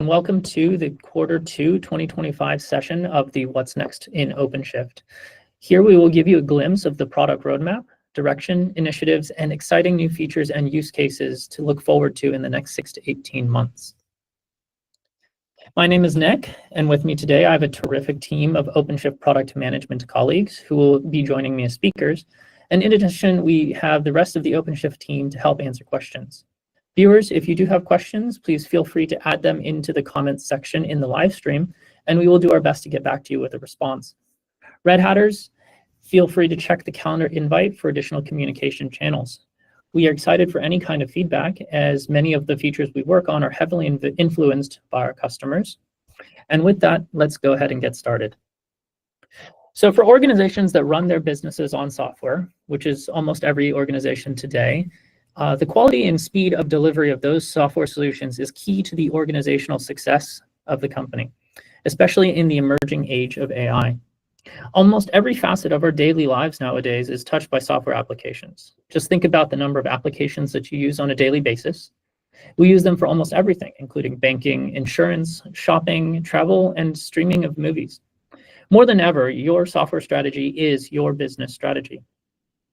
Welcome to the Q2 2025 session of the What's Next in OpenShift. Here we will give you a glimpse of the product roadmap, direction, initiatives, and exciting new features and use cases to look forward to in the next 6 to 18 months. My name is Nick, and with me today I have a terrific team of OpenShift product management colleagues who will be joining me as speakers. And in addition, we have the rest of the OpenShift team to help answer questions. Viewers, if you do have questions, please feel free to add them into the comments section in the live stream, and we will do our best to get back to you with a response. Red Hatters, feel free to check the calendar invite for additional communication channels. We are excited for any kind of feedback, as many of the features we work on are heavily influenced by our customers. And with that, let's go ahead and get started. So for organizations that run their businesses on software, which is almost every organization today, the quality and speed of delivery of those software solutions is key to the organizational success of the company, especially in the emerging age of AI. Almost every facet of our daily lives nowadays is touched by software applications. Just think about the number of applications that you use on a daily basis. We use them for almost everything, including banking, insurance, shopping, travel, and streaming of movies. More than ever, your software strategy is your business strategy.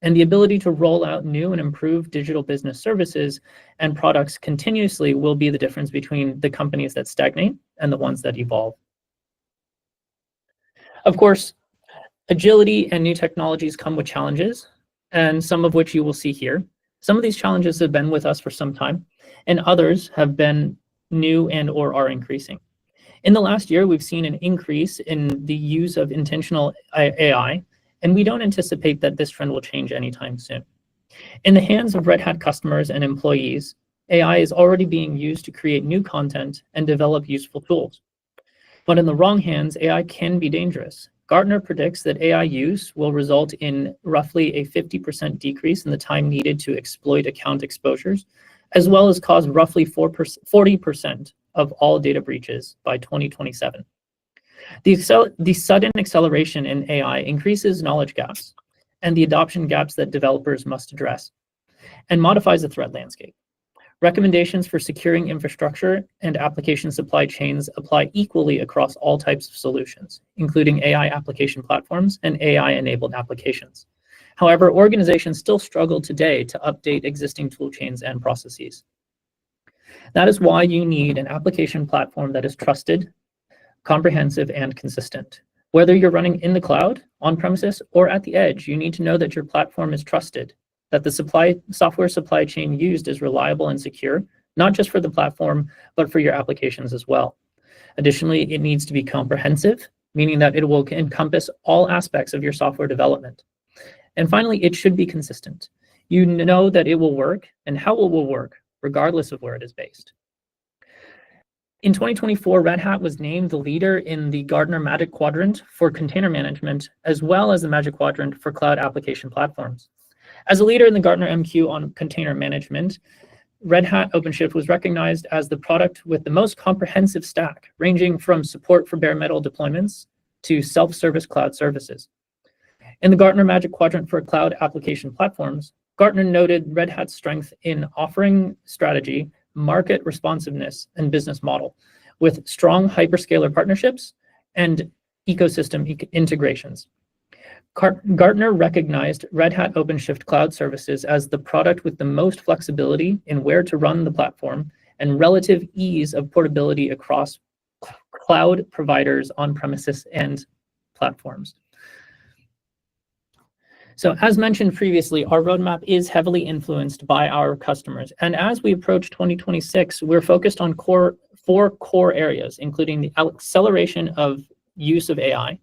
And the ability to roll out new and improved digital business services and products continuously will be the difference between the companies that stagnate and the ones that evolve. Of course, agility and new technologies come with challenges, and some of which you will see here. Some of these challenges have been with us for some time, and others have been new and or are increasing. In the last year, we've seen an increase in the use of intentional AI, and we don't anticipate that this trend will change anytime soon. In the hands of Red Hat customers and employees, AI is already being used to create new content and develop useful tools. But in the wrong hands, AI can be dangerous. Gartner predicts that AI use will result in roughly a 50% decrease in the time needed to exploit account exposures, as well as cause roughly 40% of all data breaches by 2027. The sudden acceleration in AI increases knowledge gaps and the adoption gaps that developers must address, and modifies the threat landscape. Recommendations for securing infrastructure and application supply chains apply equally across all types of solutions, including AI application platforms and AI-enabled applications. However, organizations still struggle today to update existing tool chains and processes. That is why you need an application platform that is trusted, comprehensive, and consistent. Whether you're running in the cloud, on-premises, or at the edge, you need to know that your platform is trusted, that the software supply chain used is reliable and secure, not just for the platform, but for your applications as well. Additionally, it needs to be comprehensive, meaning that it will encompass all aspects of your software development. And finally, it should be consistent. You know that it will work and how it will work, regardless of where it is based. In 2024, Red Hat was named the leader in the Gartner Magic Quadrant for container management, as well as the Magic Quadrant for cloud application platforms. As a leader in the Gartner MQ on container management, Red Hat OpenShift was recognized as the product with the most comprehensive stack, ranging from support for bare metal deployments to self-service cloud services. In the Gartner Magic Quadrant for cloud application platforms, Gartner noted Red Hat's strength in offering strategy, market responsiveness, and business model, with strong hyperscaler partnerships and ecosystem integrations. Gartner recognized Red Hat OpenShift Cloud Services as the product with the most flexibility in where to run the platform and relative ease of portability across cloud providers, on-premises, and platforms. So as mentioned previously, our roadmap is heavily influenced by our customers. And as we approach 2026, we're focused on four core areas, including the acceleration of use of AI,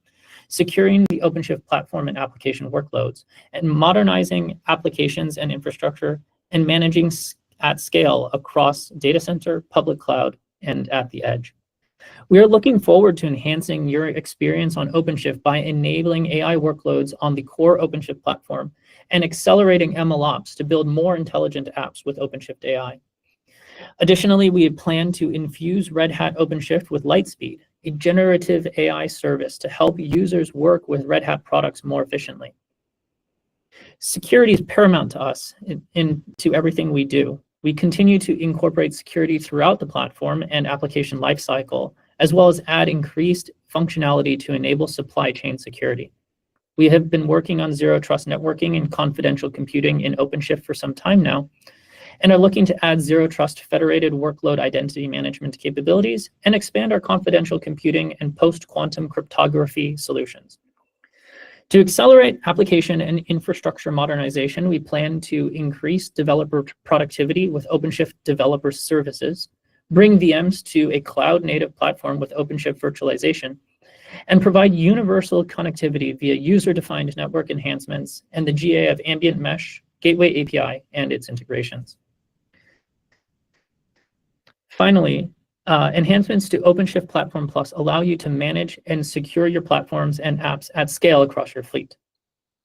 securing the OpenShift platform and application workloads, and modernizing applications and infrastructure, and managing at scale across data center, public cloud, and at the edge. We are looking forward to enhancing your experience on OpenShift by enabling AI workloads on the core OpenShift platform and accelerating MLOps to build more intelligent apps with OpenShift AI. Additionally, we plan to infuse Red Hat OpenShift with Lightspeed, a generative AI service to help users work with Red Hat products more efficiently. Security is paramount to us to everything we do. We continue to incorporate security throughout the platform and application lifecycle, as well as add increased functionality to enable supply chain security. We have been working on zero trust networking and confidential computing in OpenShift for some time now, and are looking to add zero trust federated workload identity management capabilities and expand our confidential computing and post-quantum cryptography solutions. To accelerate application and infrastructure modernization, we plan to increase developer productivity with OpenShift developer services, bring VMs to a cloud-native platform with OpenShift virtualization, and provide universal connectivity via user-defined network enhancements and the GA of ambient mesh, gateway API, and its integrations. Finally, enhancements to OpenShift Platform Plus allow you to manage and secure your platforms and apps at scale across your fleet.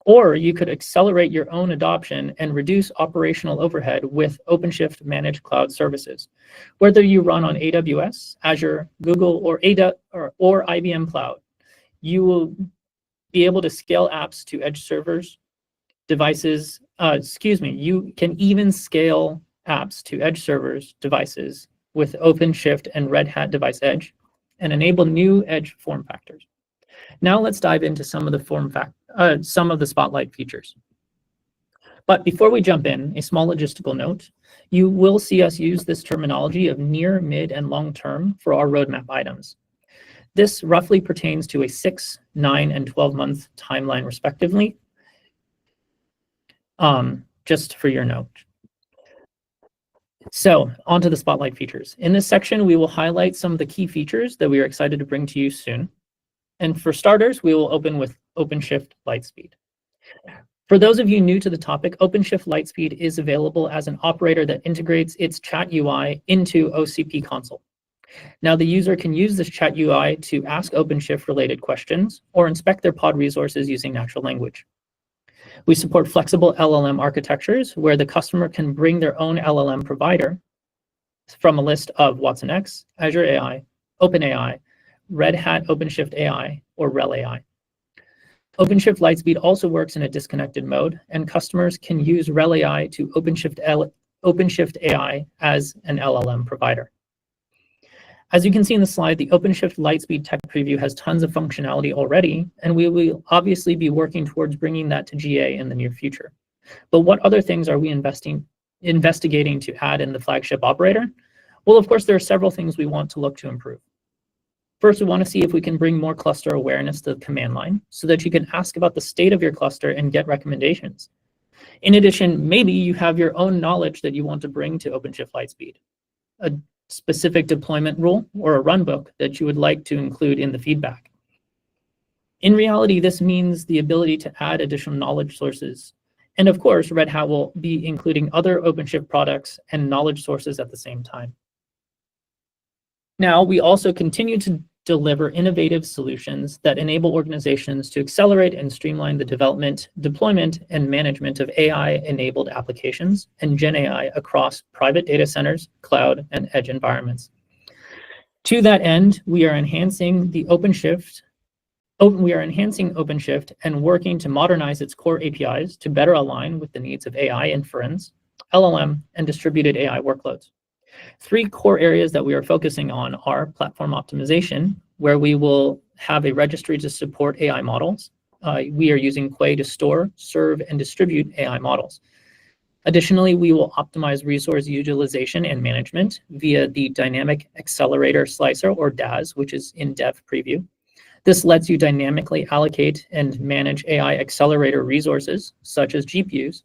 Or you could accelerate your own adoption and reduce operational overhead with OpenShift Managed Cloud Services. Whether you run on AWS, Azure, Google, or IBM Cloud, you will be able to scale apps to edge servers, devices. You can even scale apps to edge servers, devices, with OpenShift and Red Hat Device Edge, and enable new edge form factors. Now let's dive into some of the Spotlight features. But before we jump in, a small logistical note. You will see us use this terminology of near, mid, and long term for our roadmap items. This roughly pertains to a 6, 9, and 12-month timeline, respectively, just for your note. So, onto the Spotlight features. In this section, we will highlight some of the key features that we are excited to bring to you soon. And for starters, we will open with OpenShift Lightspeed. For those of you new to the topic, OpenShift Lightspeed is available as an operator that integrates its chat UI into OCP console. Now, the user can use this chat UI to ask OpenShift-related questions or inspect their pod resources using natural language. We support flexible LLM architectures where the customer can bring their own LLM provider from a list of watsonx, Azure AI, OpenAI, Red Hat OpenShift AI, or RHEL AI. OpenShift Lightspeed also works in a disconnected mode, and customers can use RHEL AI to OpenShift AI as an LLM provider. As you can see in the slide, the OpenShift Lightspeed tech preview has tons of functionality already, and we will obviously be working towards bringing that to GA in the near future. But what other things are we investigating to add in the flagship operator? Well, of course, there are several things we want to look to improve. First, we want to see if we can bring more cluster awareness to the command line so that you can ask about the state of your cluster and get recommendations. In addition, maybe you have your own knowledge that you want to bring to OpenShift Lightspeed, a specific deployment rule or a runbook that you would like to include in the feedback. In reality, this means the ability to add additional knowledge sources. And of course, Red Hat will be including other OpenShift products and knowledge sources at the same time. Now, we also continue to deliver innovative solutions that enable organizations to accelerate and streamline the development, deployment, and management of AI-enabled applications and Gen AI across private data centers, cloud, and edge environments. To that end, we are enhancing OpenShift and working to modernize its core APIs to better align with the needs of AI inference, LLM, and distributed AI workloads. 3 core areas that we are focusing on are platform optimization, where we will have a registry to support AI models. We are using Quay to store, serve, and distribute AI models. Additionally, we will optimize resource utilization and management via the Dynamic Accelerator Slicer, or DAS, which is in dev preview. This lets you dynamically allocate and manage AI accelerator resources, such as GPUs,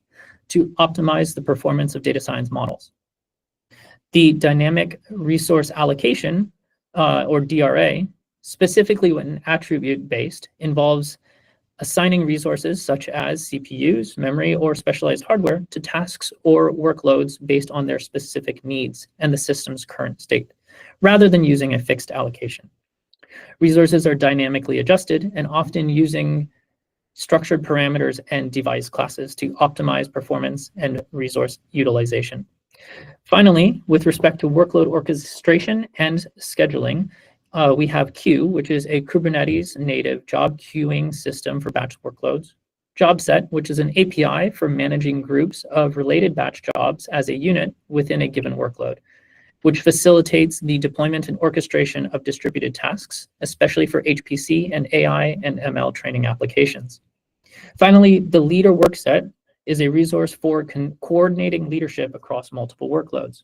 to optimize the performance of data science models. The dynamic resource allocation, or DRA, specifically when attribute-based, involves assigning resources such as CPUs, memory, or specialized hardware to tasks or workloads based on their specific needs and the system's current state, rather than using a fixed allocation. Resources are dynamically adjusted and often using structured parameters and device classes to optimize performance and resource utilization. Finally, with respect to workload orchestration and scheduling, we have Queue, which is a Kubernetes native job queuing system for batch workloads. JobSet, which is an API for managing groups of related batch jobs as a unit within a given workload, which facilitates the deployment and orchestration of distributed tasks, especially for HPC and AI and ML training applications. Finally, the leader workset is a resource for coordinating leadership across multiple workloads.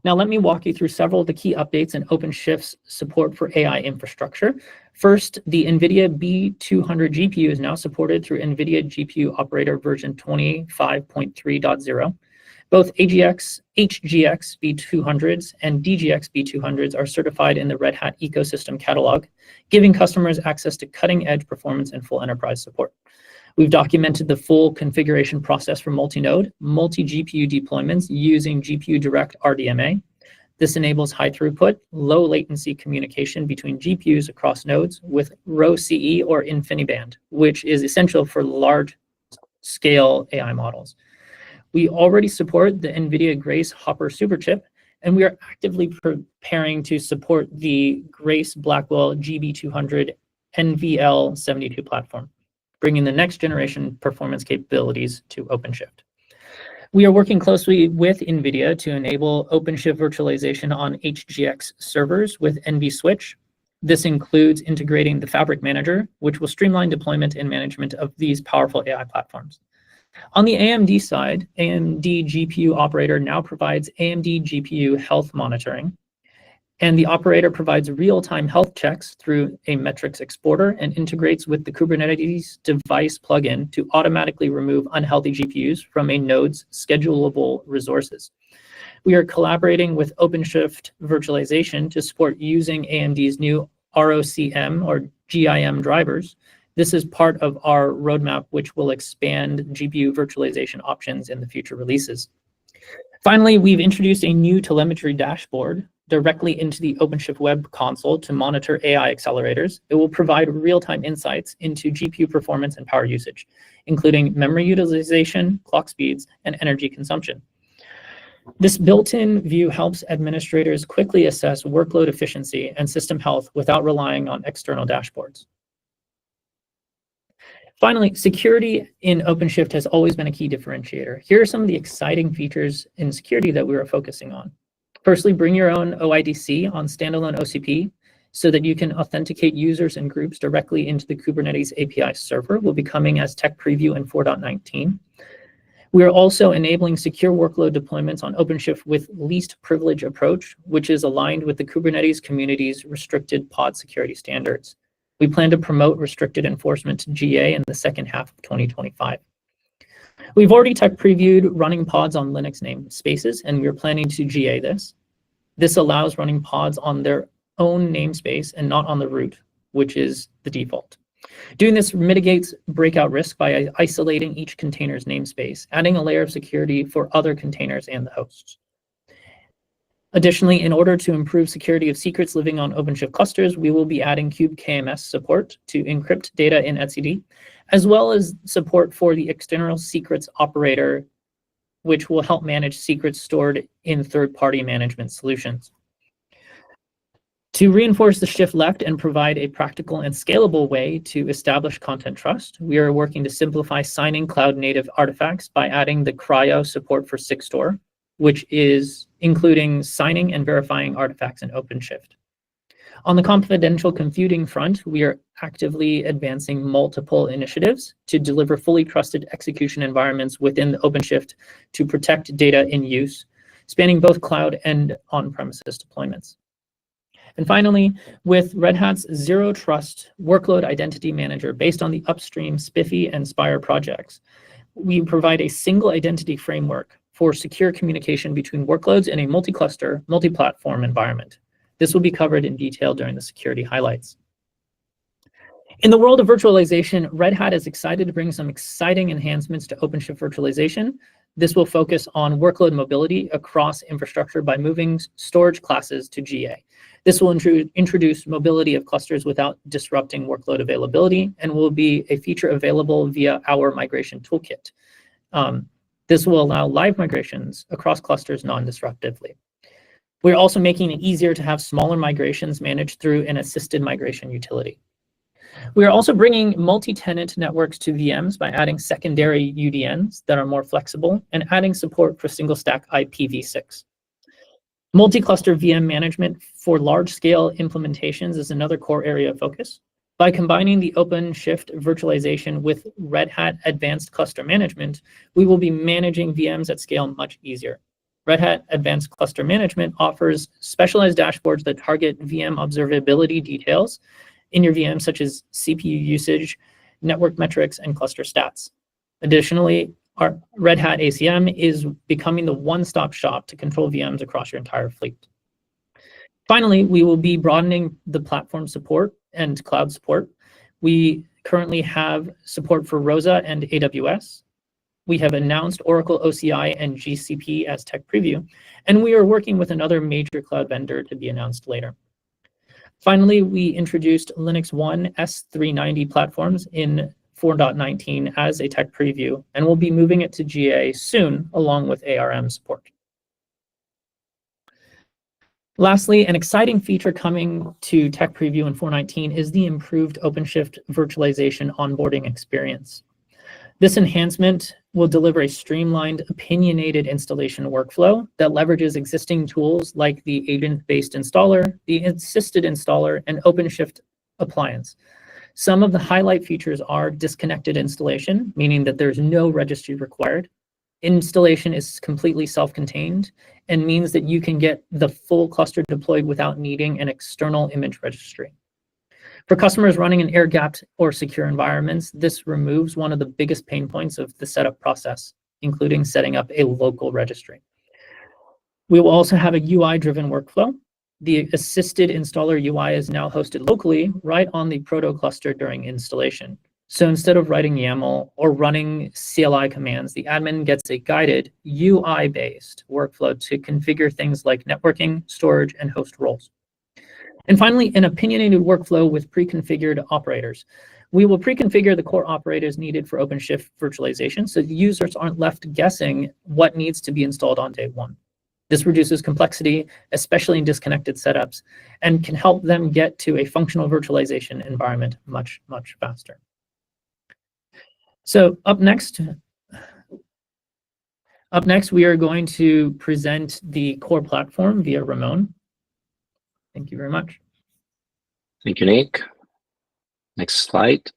Now, let me walk you through several of the key updates in OpenShift's support for AI infrastructure. First, the NVIDIA B200 GPU is now supported through NVIDIA GPU Operator version 25.3.0. Both HGX B200s and DGX B200s are certified in the Red Hat ecosystem catalog, giving customers access to cutting-edge performance and full enterprise support. We've documented the full configuration process for multi-node, multi-GPU deployments using GPU Direct RDMA. This enables high throughput, low latency communication between GPUs across nodes with row CE or InfiniBand, which is essential for large-scale AI models. We already support the NVIDIA Grace Hopper Superchip, and we are actively preparing to support the Grace Blackwell GB200 NVL72 platform, bringing the next generation performance capabilities to OpenShift. We are working closely with NVIDIA to enable OpenShift virtualization on HGX servers with NVSwitch. This includes integrating the Fabric Manager, which will streamline deployment and management of these powerful AI platforms. On the AMD side, AMD GPU Operator now provides AMD GPU health monitoring, and the operator provides real-time health checks through a metrics exporter and integrates with the Kubernetes device plugin to automatically remove unhealthy GPUs from a node's schedulable resources. We are collaborating with OpenShift Virtualization to support using AMD's new ROCm or GIM drivers. This is part of our roadmap, which will expand GPU virtualization options in the future releases. Finally, we've introduced a new telemetry dashboard directly into the OpenShift web console to monitor AI accelerators. It will provide real-time insights into GPU performance and power usage, including memory utilization, clock speeds, and energy consumption. This built-in view helps administrators quickly assess workload efficiency and system health without relying on external dashboards. Finally, security in OpenShift has always been a key differentiator. Here are some of the exciting features in security that we are focusing on. Firstly, bring your own OIDC on standalone OCP so that you can authenticate users and groups directly into the Kubernetes API server. Will be coming as tech preview in 4.19. We are also enabling secure workload deployments on OpenShift with least privilege approach, which is aligned with the Kubernetes community's restricted pod security standards. We plan to promote restricted enforcement to GA in the second half of 2025. We've already tech previewed running pods on Linux namespaces, and we're planning to GA this. This allows running pods on their own namespace and not on the root, which is the default. Doing this mitigates breakout risk by isolating each container's namespace, adding a layer of security for other containers and the hosts. Additionally, in order to improve security of secrets living on OpenShift clusters, we will be adding kubekms support to encrypt data in etcd, as well as support for the external secrets operator, which will help manage secrets stored in third-party management solutions. To reinforce the shift left and provide a practical and scalable way to establish content trust, we are working to simplify signing cloud-native artifacts by adding the cryo support for SigStore, which is including signing and verifying artifacts in OpenShift. On the confidential computing front, we are actively advancing multiple initiatives to deliver fully trusted execution environments within OpenShift to protect data in use, spanning both cloud and on-premises deployments. And finally, with Red Hat's Zero Trust Workload Identity Manager based on the upstream Spiffy and Spire projects, we provide a single identity framework for secure communication between workloads in a multi-cluster, multi-platform environment. This will be covered in detail during the security highlights. In the world of virtualization, Red Hat is excited to bring some exciting enhancements to OpenShift virtualization. This will focus on workload mobility across infrastructure by moving storage classes to GA. This will introduce mobility of clusters without disrupting workload availability and will be a feature available via our migration toolkit. This will allow live migrations across clusters non-disruptively. We're also making it easier to have smaller migrations managed through an assisted migration utility. We are also bringing multi-tenant networks to VMs by adding secondary UDNs that are more flexible and adding support for single-stack IPv6. Multi-cluster VM management for large-scale implementations is another core area of focus. By combining the OpenShift virtualization with Red Hat Advanced Cluster Management, we will be managing VMs at scale much easier. Red Hat Advanced Cluster Management offers specialized dashboards that target VM observability details in your VM, such as CPU usage, network metrics, and cluster stats. Additionally, our Red Hat ACM is becoming the one-stop shop to control VMs across your entire fleet. Finally, we will be broadening the platform support and cloud support. We currently have support for ROSA and AWS. We have announced Oracle OCI and GCP as tech preview, and we are working with another major cloud vendor to be announced later. Finally, we introduced Linux One S390 platforms in 4.19 as a tech preview, and we'll be moving it to GA soon, along with ARM support. Lastly, an exciting feature coming to tech preview in 4.19 is the improved OpenShift virtualization onboarding experience. This enhancement will deliver a streamlined, opinionated installation workflow that leverages existing tools like the agent-based installer, the assisted installer, and OpenShift appliance. Some of the highlight features are disconnected installation, meaning that there's no registry required. Installation is completely self-contained and means that you can get the full cluster deployed without needing an external image registry. For customers running in air-gapped or secure environments, this removes one of the biggest pain points of the setup process, including setting up a local registry. We will also have a UI-driven workflow. The assisted installer UI is now hosted locally right on the proto cluster during installation. So instead of writing YAML or running CLI commands, the admin gets a guided UI-based workflow to configure things like networking, storage, and host roles. And finally, an opinionated workflow with pre-configured operators. We will pre-configure the core operators needed for OpenShift virtualization so the users aren't left guessing what needs to be installed on day one. This reduces complexity, especially in disconnected setups, and can help them get to a functional virtualization environment much, much faster. So up next, we are going to present the core platform via Ramon. Thank you very much. Thank you, Nick. Next slide.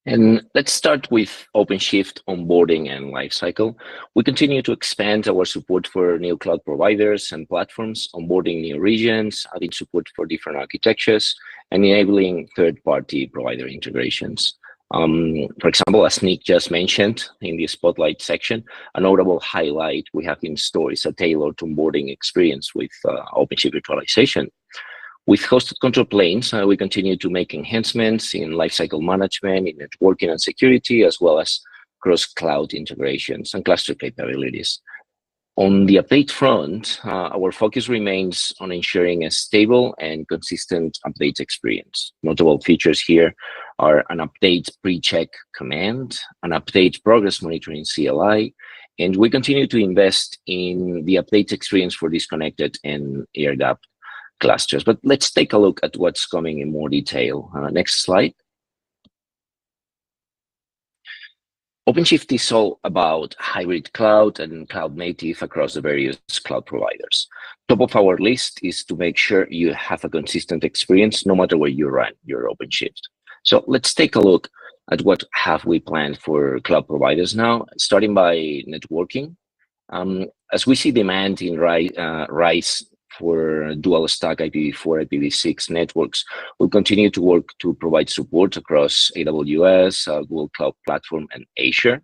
And let's start with OpenShift onboarding and lifecycle. We continue to expand our support for new cloud providers and platforms, onboarding new regions, adding support for different architectures, and enabling third-party provider integrations. For example, as Nick just mentioned in the Spotlight section, a notable highlight we have in store is a tailored onboarding experience with OpenShift virtualization. With hosted control planes, we continue to make enhancements in lifecycle management, in networking and security, as well as cross-cloud integrations and cluster capabilities. On the update front, our focus remains on ensuring a stable and consistent update experience. Notable features here are an update pre-check command, an update progress monitoring CLI, and we continue to invest in the update experience for disconnected and air-gapped clusters. But let's take a look at what's coming in more detail. Next slide. OpenShift is all about hybrid cloud and cloud native across the various cloud providers. Top of our list is to make sure you have a consistent experience no matter where you run your OpenShift. So let's take a look at what have we planned for cloud providers now, starting by networking. As we see demand in rise for dual stack IPv4, IPv6 networks, we'll continue to work to provide support across AWS, Google Cloud Platform, and Azure.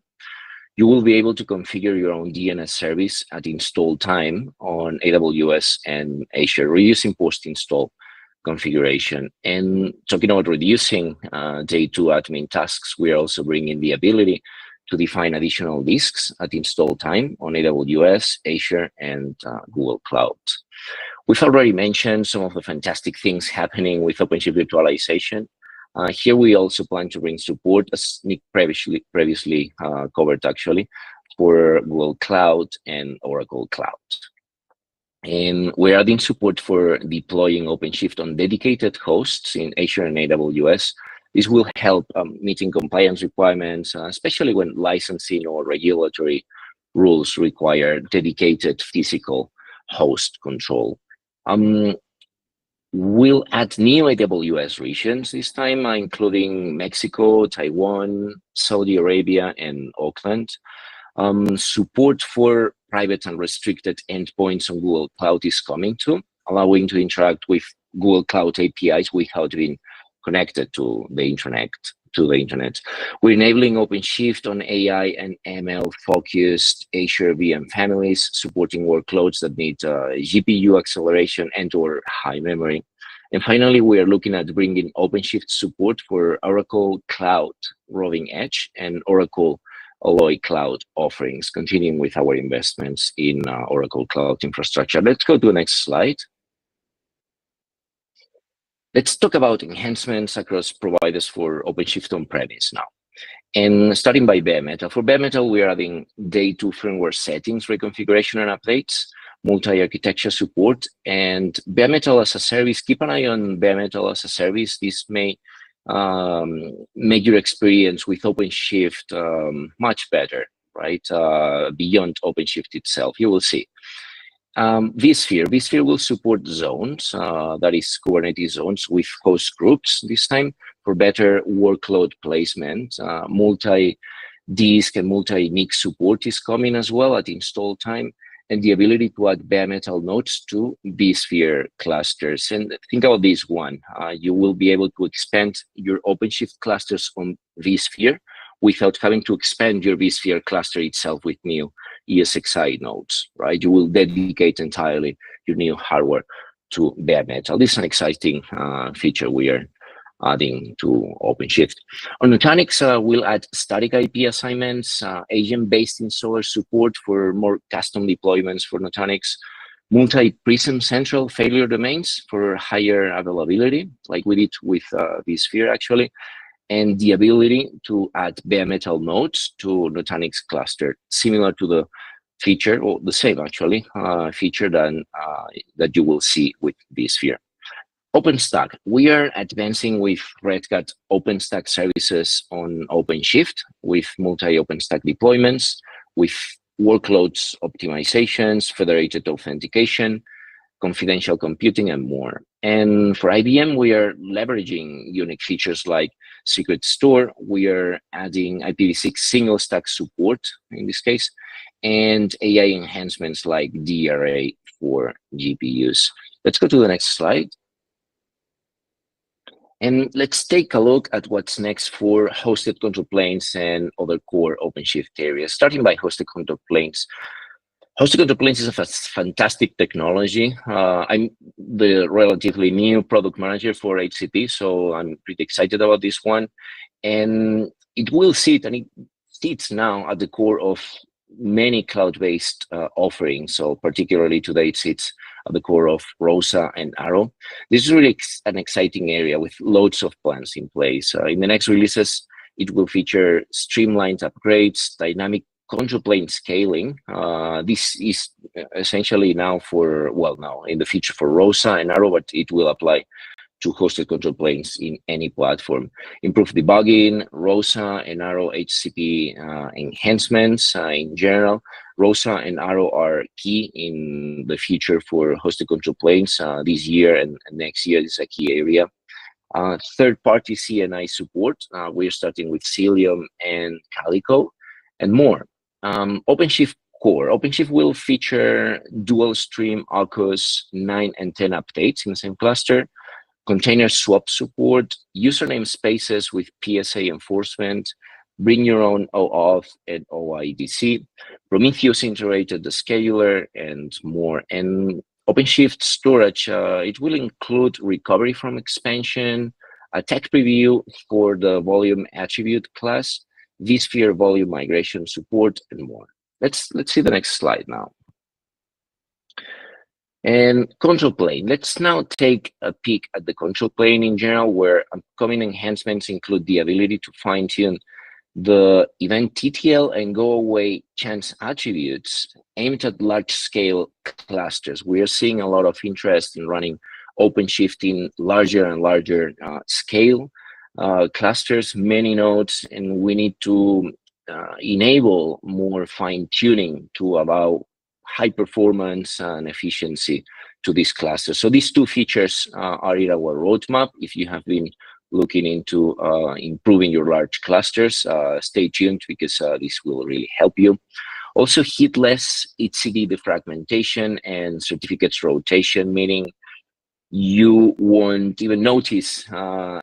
You will be able to configure your own DNS service at install time on AWS and Azure, reducing post-install configuration. And talking about reducing day two admin tasks, we are also bringing the ability to define additional disks at install time on AWS, Azure, and Google Cloud. We've already mentioned some of the fantastic things happening with OpenShift virtualization. Here we also plan to bring support, as Nick previously covered actually, for Google Cloud and Oracle Cloud. And we're adding support for deploying OpenShift on dedicated hosts in Azure and AWS. This will help meeting compliance requirements, especially when licensing or regulatory rules require dedicated physical host control. We'll add new AWS regions this time, including Mexico, Taiwan, Saudi Arabia, and Auckland. Support for private and restricted endpoints on Google Cloud is coming too, allowing to interact with Google Cloud APIs without being connected to the internet. We're enabling OpenShift on AI and ML focused Azure VM families, supporting workloads that need GPU acceleration and/or high memory. And finally, we are looking at bringing OpenShift support for Oracle Cloud Roving Edge and Oracle Alloy Cloud offerings, continuing with our investments in Oracle Cloud infrastructure. Let's go to the next slide. Let's talk about enhancements across providers for OpenShift on-premise now. And starting by bare metal. For bare metal, we are adding day 2 firmware settings, reconfiguration and updates, multi-architecture support, and bare metal as a service. Keep an eye on bare metal as a service. This may make your experience with OpenShift much better, right? Beyond OpenShift itself, you will see. vSphere will support zones, that is Kubernetes zones with host groups this time for better workload placement. Multi-disk and multi-NIC support is coming as well at install time, and the ability to add bare metal nodes to vSphere clusters. And think about this one, you will be able to expand your OpenShift clusters on vSphere without having to expand your vSphere cluster itself with new ESXi nodes, right? You will dedicate entirely your new hardware to bare metal. This is an exciting feature we are adding to OpenShift. On Nutanix, we'll add static IP assignments, agent-based installer support for more custom deployments for Nutanix, multi-prism central failure domains for higher availability, like we did with vSphere actually, and the ability to add bare metal nodes to Nutanix cluster, similar to the feature, or the same actually, feature that you will see with vSphere. OpenStack, we are advancing with Red Hat OpenStack services on OpenShift with multi-OpenStack deployments, with workloads optimizations, federated authentication, confidential computing, and more. And for IBM, we are leveraging unique features like Secret Store. We are adding IPv6 single stack support in this case, and AI enhancements like DRA for GPUs. Let's go to the next slide. And let's take a look at what's next for hosted control planes and other core OpenShift areas, starting by hosted control planes. Hosted control planes is a fantastic technology. I'm the relatively new product manager for HCP, so I'm pretty excited about this one. And it will sit, and it sits now at the core of many cloud-based offerings. So particularly today, it sits at the core of ROSA and Arrow. This is really an exciting area with loads of plans in place. In the next releases, it will feature streamlined upgrades, dynamic control plane scaling. This is essentially now in the future for ROSA and Arrow, but it will apply to hosted control planes in any platform. Improve debugging, ROSA and Arrow HCP enhancements in general. ROSA and Arrow are key in the future for hosted control planes this year and next year. This is a key area. Third-party CNI support. We're starting with Cilium and Calico and more. OpenShift Core. OpenShift will feature dual stream AUKUS 9 and 10 updates in the same cluster, container swap support, username spaces with PSA enforcement, bring your own OAuth and OIDC, Prometheus integrated the scheduler, and more. And OpenShift storage, it will include recovery from expansion, a tech preview for the volume attribute class, vSphere volume migration support, and more. Let's see the next slide now. And control plane. Let's now take a peek at the control plane in general, where upcoming enhancements include the ability to fine-tune The event TTL and go away chance attributes aimed at large-scale clusters. We are seeing a lot of interest in running OpenShift in larger and larger scale clusters, many nodes, and we need to enable more fine-tuning to allow high performance and efficiency to these clusters. So these two features are in our roadmap. If you have been looking into improving your large clusters, stay tuned because this will really help you. Also, hitless etcd defragmentation and certificates rotation, meaning you won't even notice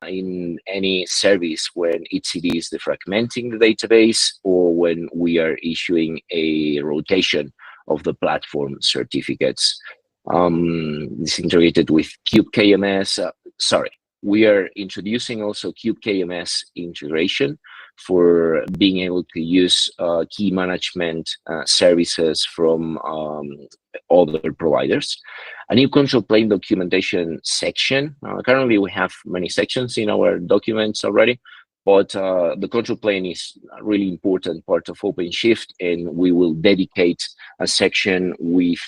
in any service when etcd is defragmenting the database or when we are issuing a rotation of the platform certificates. This integrated with kubekms. We are introducing also kubekms integration for being able to use key management services from other providers. A new control plane documentation section. Currently, we have many sections in our documents already, but the control plane is a really important part of OpenShift, and we will dedicate a section with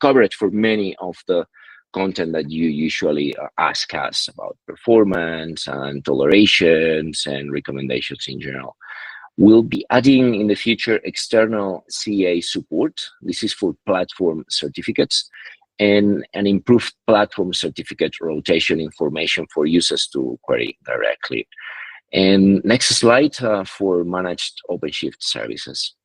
coverage for many of the content that you usually ask us about performance and tolerations and recommendations in general. We'll be adding in the future external CA support. This is for platform certificates and an improved platform certificate rotation information for users to query directly. And next slide for managed OpenShift services.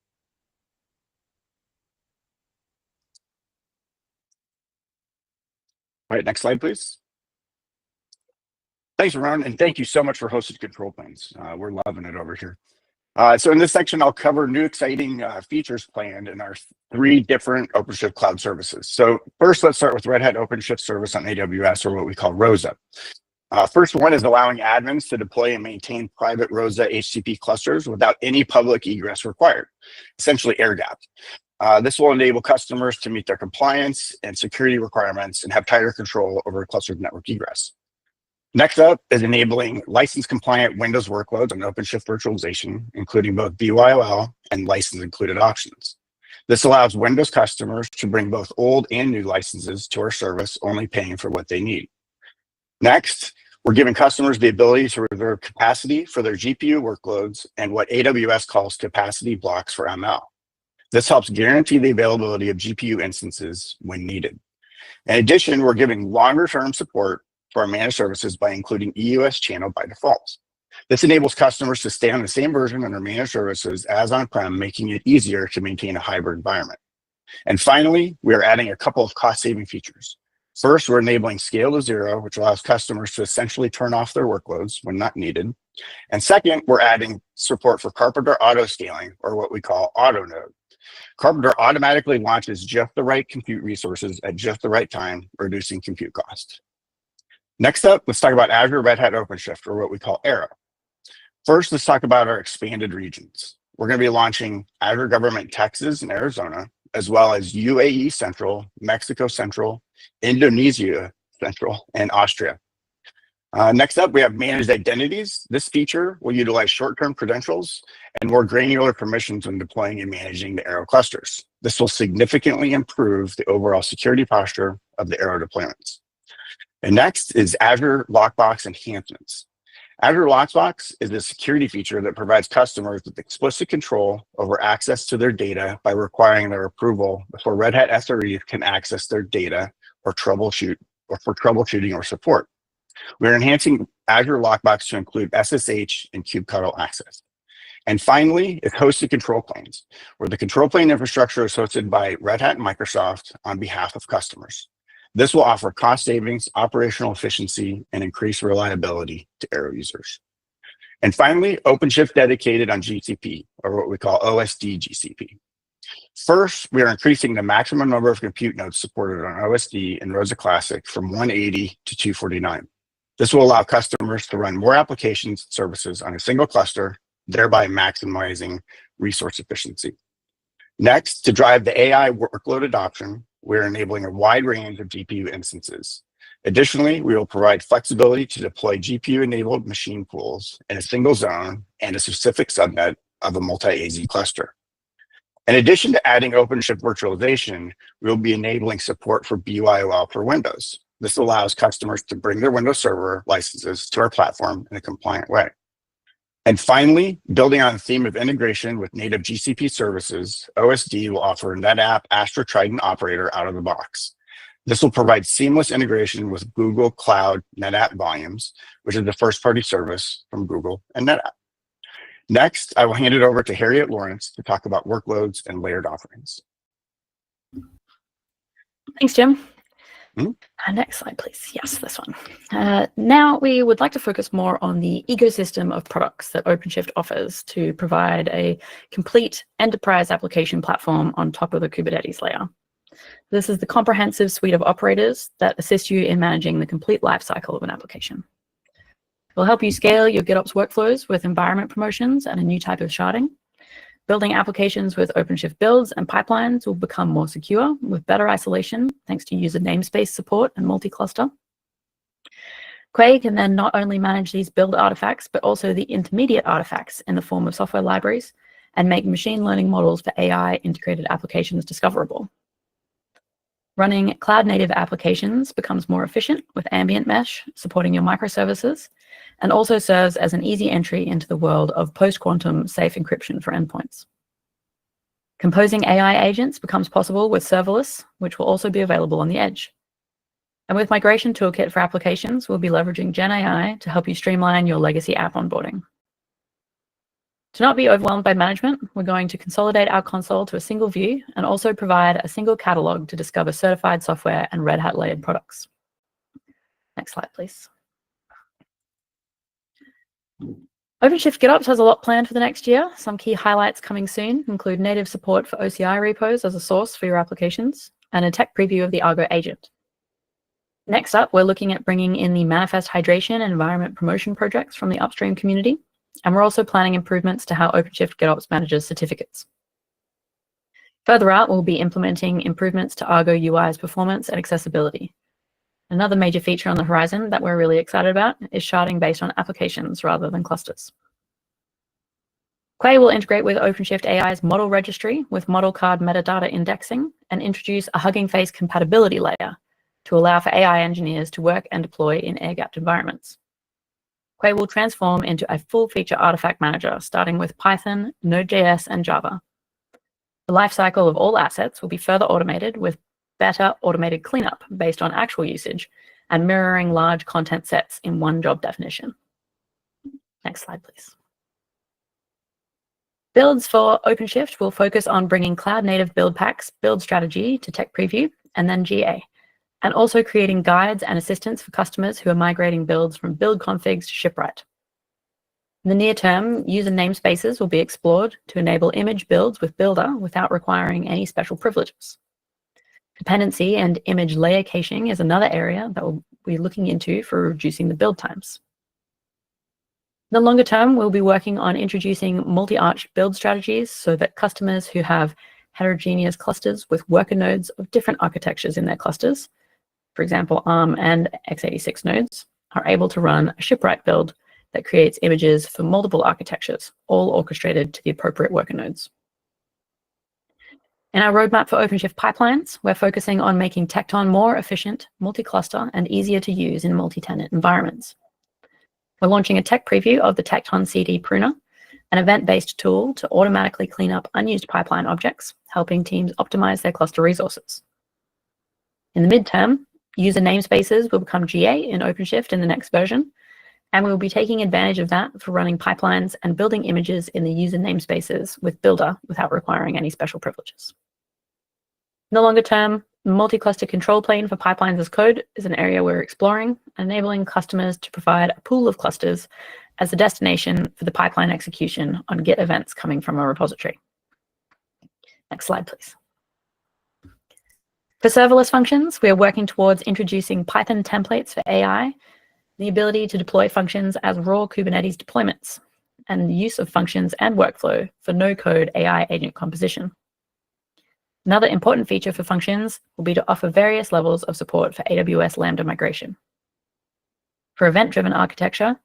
All right, next slide, please. Thanks, Ramon, and thank you so much for hosted control planes. We're loving it over here. So in this section, I'll cover new exciting features planned in our 3 different OpenShift cloud services. So first, let's start with Red Hat OpenShift service on AWS, or what we call ROSA. First one is allowing admins to deploy and maintain private ROSA HCP clusters without any public egress required, essentially air-gapped. This will enable customers to meet their compliance and security requirements and have tighter control over clustered network egress. Next up is enabling license-compliant Windows workloads on OpenShift Virtualization, including both BYOL and license-included options. This allows Windows customers to bring both old and new licenses to our service, only paying for what they need. Next, we're giving customers the ability to reserve capacity for their GPU workloads and what AWS calls capacity blocks for ML. This helps guarantee the availability of GPU instances when needed. In addition, we're giving longer-term support for our managed services by including EUS channel by default. This enables customers to stay on the same version of their managed services as on-prem, making it easier to maintain a hybrid environment. And finally, we are adding a couple of cost-saving features. First, we're enabling scale to zero, which allows customers to essentially turn off their workloads when not needed. And second, we're adding support for Carpenter auto scaling, or what we call auto node. Carpenter automatically launches just the right compute resources at just the right time, reducing compute cost. Next up, let's talk about Azure Red Hat OpenShift, or what we call Arrow. First, let's talk about our expanded regions. We're going to be launching Azure Government Texas and Arizona, as well as UAE Central, Mexico Central, Indonesia Central, and Austria. Next up, we have managed identities. This feature will utilize short-term credentials and more granular permissions when deploying and managing the Arrow clusters. This will significantly improve the overall security posture of the Arrow deployments. And next is Azure Lockbox enhancements. Azure Lockbox is a security feature that provides customers with explicit control over access to their data by requiring their approval before Red Hat SREs can access their data or troubleshooting or support. We're enhancing Azure Lockbox to include SSH and kubectl access. And finally, it's hosted control planes, where the control plane infrastructure is hosted by Red Hat and Microsoft on behalf of customers. This will offer cost savings, operational efficiency, and increased reliability to Arrow users. And finally, OpenShift dedicated on GCP, or what we call OSD GCP. First, we are increasing the maximum number of compute nodes supported on OSD and ROSA Classic from 180 to 249. This will allow customers to run more applications and services on a single cluster, thereby maximizing resource efficiency. Next, to drive the AI workload adoption, we're enabling a wide range of GPU instances. Additionally, we will provide flexibility to deploy GPU-enabled machine pools in a single zone and a specific subnet of a multi-AZ cluster. In addition to adding OpenShift virtualization, we will be enabling support for BYOL for Windows. This allows customers to bring their Windows Server licenses to our platform in a compliant way. And finally, building on the theme of integration with native GCP services, OSD will offer NetApp Astra Trident Operator out of the box. This will provide seamless integration with Google Cloud NetApp Volumes, which is the first-party service from Google and NetApp. Next, I will hand it over to Harriet Lawrence to talk about workloads and layered offerings. Thanks, Jim. Next slide, please. Yes, this one. Now we would like to focus more on the ecosystem of products that OpenShift offers to provide a complete enterprise application platform on top of the Kubernetes layer. This is the comprehensive suite of operators that assist you in managing the complete lifecycle of an application. It will help you scale your GitOps workflows with environment promotions and a new type of sharding. Building applications with OpenShift builds and pipelines will become more secure with better isolation thanks to user namespace support and multi-cluster. Quay can then not only manage these build artifacts, but also the intermediate artifacts in the form of software libraries and make machine learning models for AI integrated applications discoverable. Running cloud-native applications becomes more efficient with ambient mesh supporting your microservices, and also serves as an easy entry into the world of post-quantum safe encryption for endpoints. Composing AI agents becomes possible with serverless, which will also be available on the edge. And with Migration Toolkit for applications, we'll be leveraging GenAI to help you streamline your legacy app onboarding. To not be overwhelmed by management, we're going to consolidate our console to a single view and also provide a single catalog to discover certified software and Red Hat layered products. Next slide, please. OpenShift GitOps has a lot planned for the next year. Some key highlights coming soon include native support for OCI repos as a source for your applications and a tech preview of the Argo agent. Next up, we're looking at bringing in the manifest hydration and environment promotion projects from the upstream community. And we're also planning improvements to how OpenShift GitOps manages certificates. Further out, we'll be implementing improvements to Argo UI's performance and accessibility. Another major feature on the horizon that we're really excited about is sharding based on applications rather than clusters. Quay will integrate with OpenShift AI's model registry with model card metadata indexing and introduce a Hugging Face compatibility layer to allow for AI engineers to work and deploy in air-gapped environments. Quay will transform into a full-feature artifact manager, starting with Python, Node.js, and Java. The lifecycle of all assets will be further automated with better automated cleanup based on actual usage and mirroring large content sets in one job definition. Next slide, please. Builds for OpenShift will focus on bringing cloud-native build packs, build strategy to tech preview, and then GA, and also creating guides and assistance for customers who are migrating builds from build configs to shipwrite. In the near term, user namespaces will be explored to enable image builds with Builder without requiring any special privileges. Dependency and image layer caching is another area that we'll be looking into for reducing the build times. In the longer term, we'll be working on introducing multi-arch build strategies so that customers who have heterogeneous clusters with worker nodes of different architectures in their clusters, for example, ARM and x86 nodes, are able to run a shipwrite build that creates images for multiple architectures, all orchestrated to the appropriate worker nodes. In our roadmap for OpenShift pipelines, we're focusing on making Tekton more efficient, multi-cluster, and easier to use in multi-tenant environments. We're launching a tech preview of the Tekton CD Pruner, an event-based tool to automatically clean up unused pipeline objects, helping teams optimize their cluster resources. In the midterm, user namespaces will become GA in OpenShift in the next version, and we will be taking advantage of that for running pipelines and building images in the user namespaces with Builder without requiring any special privileges. In the longer term, multi-cluster control plane for pipelines as code is an area we're exploring, enabling customers to provide a pool of clusters as the destination for the pipeline execution on Git events coming from a repository. Next slide, please. For serverless functions, we are working towards introducing Python templates for AI, the ability to deploy functions as raw Kubernetes deployments, and the use of functions and workflow for no-code AI agent composition. Another important feature for functions will be to offer various levels of support for AWS Lambda migration. For event-driven architecture,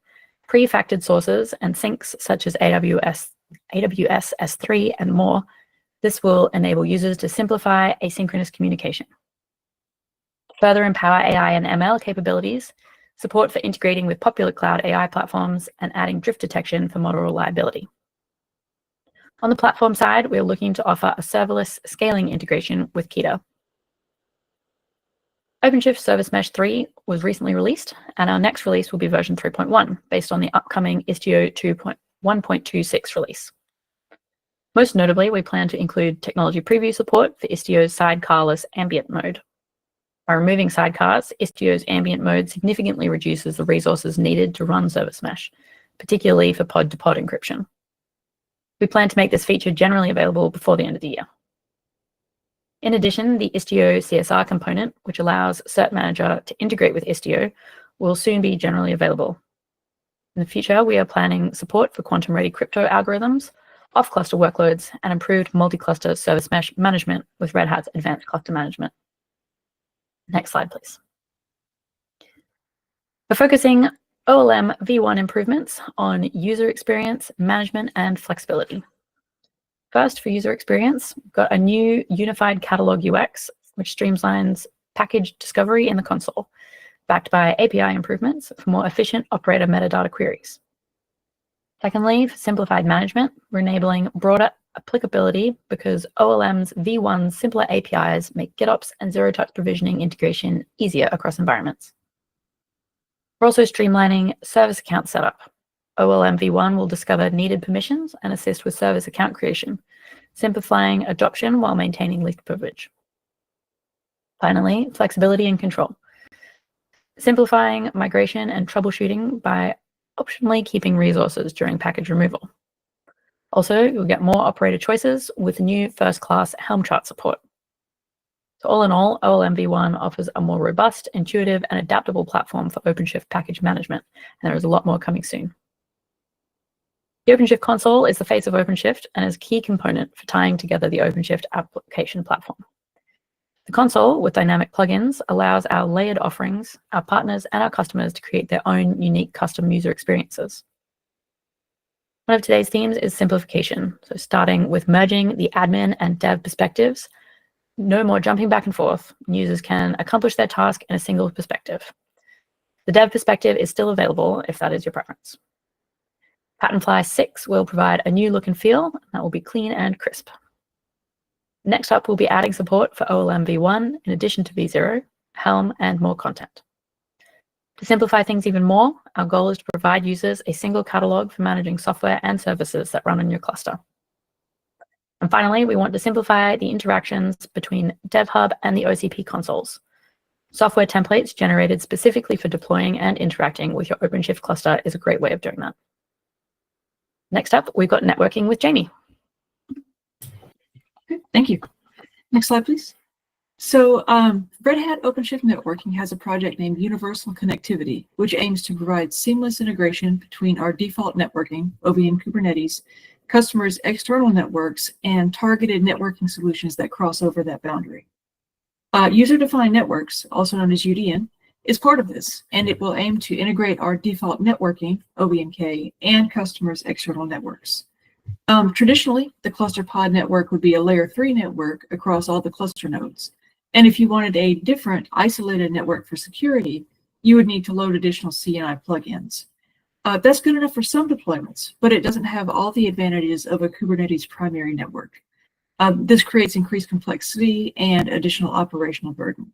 pre-factored sources and syncs such as AWS S3 and more, this will enable users to simplify asynchronous communication. To further empower AI and ML capabilities, support for integrating with popular cloud AI platforms, and adding drift detection for model reliability. On the platform side, we're looking to offer a serverless scaling integration with Kita. OpenShift Service Mesh 3 was recently released, and our next release will be version 3.1, based on the upcoming Istio 1.26 release. Most notably, we plan to include technology preview support for Istio's sidecarless ambient mode. By removing sidecars, Istio's ambient mode significantly reduces the resources needed to run Service Mesh, particularly for pod-to-pod encryption. We plan to make this feature generally available before the end of the year. In addition, the Istio CSR component, which allows Cert Manager to integrate with Istio, will soon be generally available. In the future, we are planning support for quantum-ready crypto algorithms, off-cluster workloads, and improved multi-cluster service mesh management with Red Hat's advanced cluster management. Next slide, please. We're focusing OLM v1 improvements on user experience, management, and flexibility. First, for user experience, we've got a new unified catalog UX, which streamlines package discovery in the console, backed by API improvements for more efficient operator metadata queries. Secondly, for simplified management, we're enabling broader applicability because OLM's v1's simpler APIs make GitOps and zero-touch provisioning integration easier across environments. We're also streamlining service account setup. OLM v1 will discover needed permissions and assist with service account creation, simplifying adoption while maintaining least privilege. Finally, flexibility and control. Simplifying migration and troubleshooting by optionally keeping resources during package removal. Also, you'll get more operator choices with new first-class Helm chart support. So all in all, OLM v1 offers a more robust, intuitive, and adaptable platform for OpenShift package management, and there is a lot more coming soon. The OpenShift console is the face of OpenShift and is a key component for tying together the OpenShift application platform. The console, with dynamic plugins, allows our layered offerings, our partners, and our customers to create their own unique custom user experiences. One of today's themes is simplification. So starting with merging the admin and dev perspectives, no more jumping back and forth. Users can accomplish their task in a single perspective. The dev perspective is still available if that is your preference. Patternfly 6 will provide a new look and feel that will be clean and crisp. Next up, we'll be adding support for OLM v1 in addition to v0, Helm, and more content. To simplify things even more, our goal is to provide users a single catalog for managing software and services that run on your cluster. And finally, we want to simplify the interactions between DevHub and the OCP consoles. Software templates generated specifically for deploying and interacting with your OpenShift cluster is a great way of doing that. Next up, we've got networking with Jamie. Okay, thank you. Next slide, please. So Red Hat OpenShift Networking has a project named Universal Connectivity, which aims to provide seamless integration between our default networking, OVM Kubernetes, customers' external networks, and targeted networking solutions that cross over that boundary. User-defined networks, also known as UDN, is part of this, and it will aim to integrate our default networking, OVMK, and customers' external networks. Traditionally, the cluster pod network would be a layer 3 network across all the cluster nodes. And if you wanted a different isolated network for security, you would need to load additional CNI plugins. That's good enough for some deployments, but it doesn't have all the advantages of a Kubernetes primary network. This creates increased complexity and additional operational burden.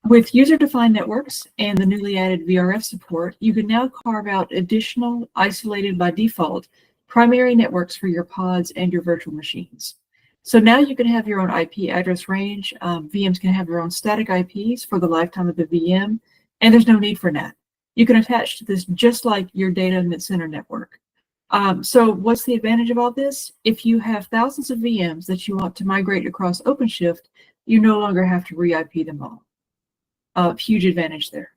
With user-defined networks and the newly added VRF support, you can now carve out additional, isolated by default, primary networks for your pods and your virtual machines. So now you can have your own IP address range. VMs can have their own static IPs for the lifetime of the VM, and there's no need for NAT. You can attach to this just like your data center network. So what's the advantage of all this? If you have thousands of VMs that you want to migrate across OpenShift, you no longer have to re-IP them all. Huge advantage there.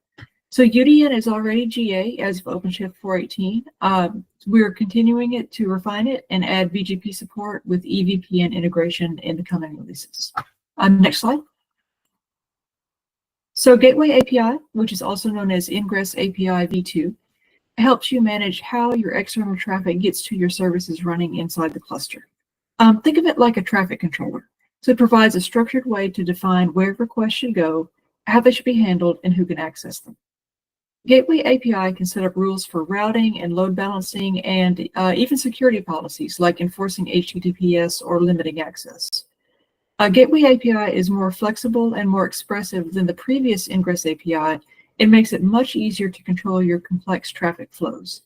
So UDN is already GA as of OpenShift 4.18. We're continuing it to refine it and add BGP support with EVPN integration in the coming releases. Next slide. So Gateway API, which is also known as Ingress API v2, helps you manage how your external traffic gets to your services running inside the cluster. Think of it like a traffic controller. So it provides a structured way to define where requests should go, how they should be handled, and who can access them. Gateway API can set up rules for routing and load balancing and even security policies like enforcing HTTPS or limiting access. Gateway API is more flexible and more expressive than the previous Ingress API. It makes it much easier to control your complex traffic flows.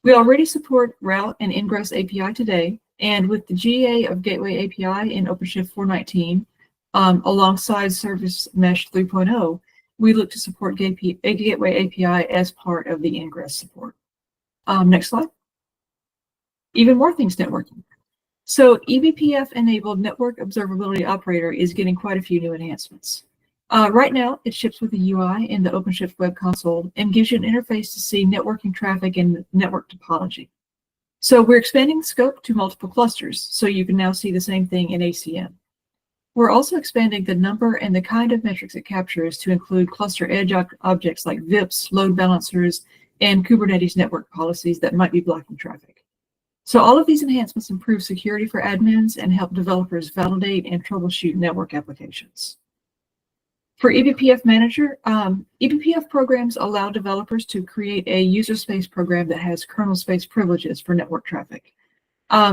We already support Route and Ingress API today, and with the GA of Gateway API in OpenShift 4.19, alongside Service Mesh 3.0, we look to support Gateway API as part of the Ingress support. Next slide. Even more things networking. So eBPF-enabled Network Observability Operator is getting quite a few new enhancements. Right now, it ships with the UI in the OpenShift web console and gives you an interface to see networking traffic and network topology. So we're expanding the scope to multiple clusters, so you can now see the same thing in ACM. We're also expanding the number and the kind of metrics it captures to include cluster edge objects like VIPs, load balancers, and Kubernetes network policies that might be blocking traffic. So all of these enhancements improve security for admins and help developers validate and troubleshoot network applications. For eBPF Manager, eBPF programs allow developers to create a user space program that has kernel space privileges for network traffic.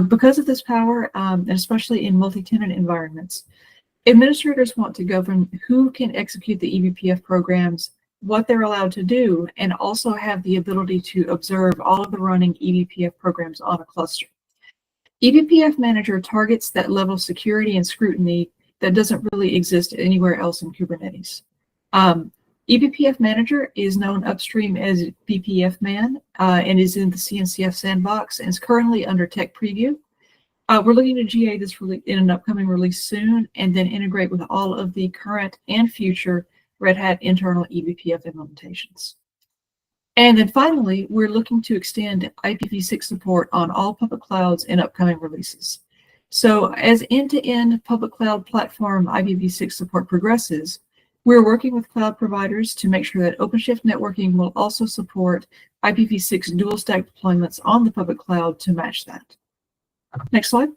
Because of this power, and especially in multi-tenant environments, administrators want to govern who can execute the eBPF programs, what they're allowed to do, and also have the ability to observe all of the running eBPF programs on a cluster. eBPF Manager targets that level of security and scrutiny that doesn't really exist anywhere else in Kubernetes. eBPF Manager is known upstream as BPF-Man and is in the CNCF sandbox and is currently under tech preview. We're looking to GA this in an upcoming release soon and then integrate with all of the current and future Red Hat internal eBPF implementations. And then finally, we're looking to extend IPv6 support on all public clouds in upcoming releases. So as end-to-end public cloud platform IPv6 support progresses, we're working with cloud providers to make sure that OpenShift networking will also support IPv6 dual stack deployments on the public cloud to match that. Next slide.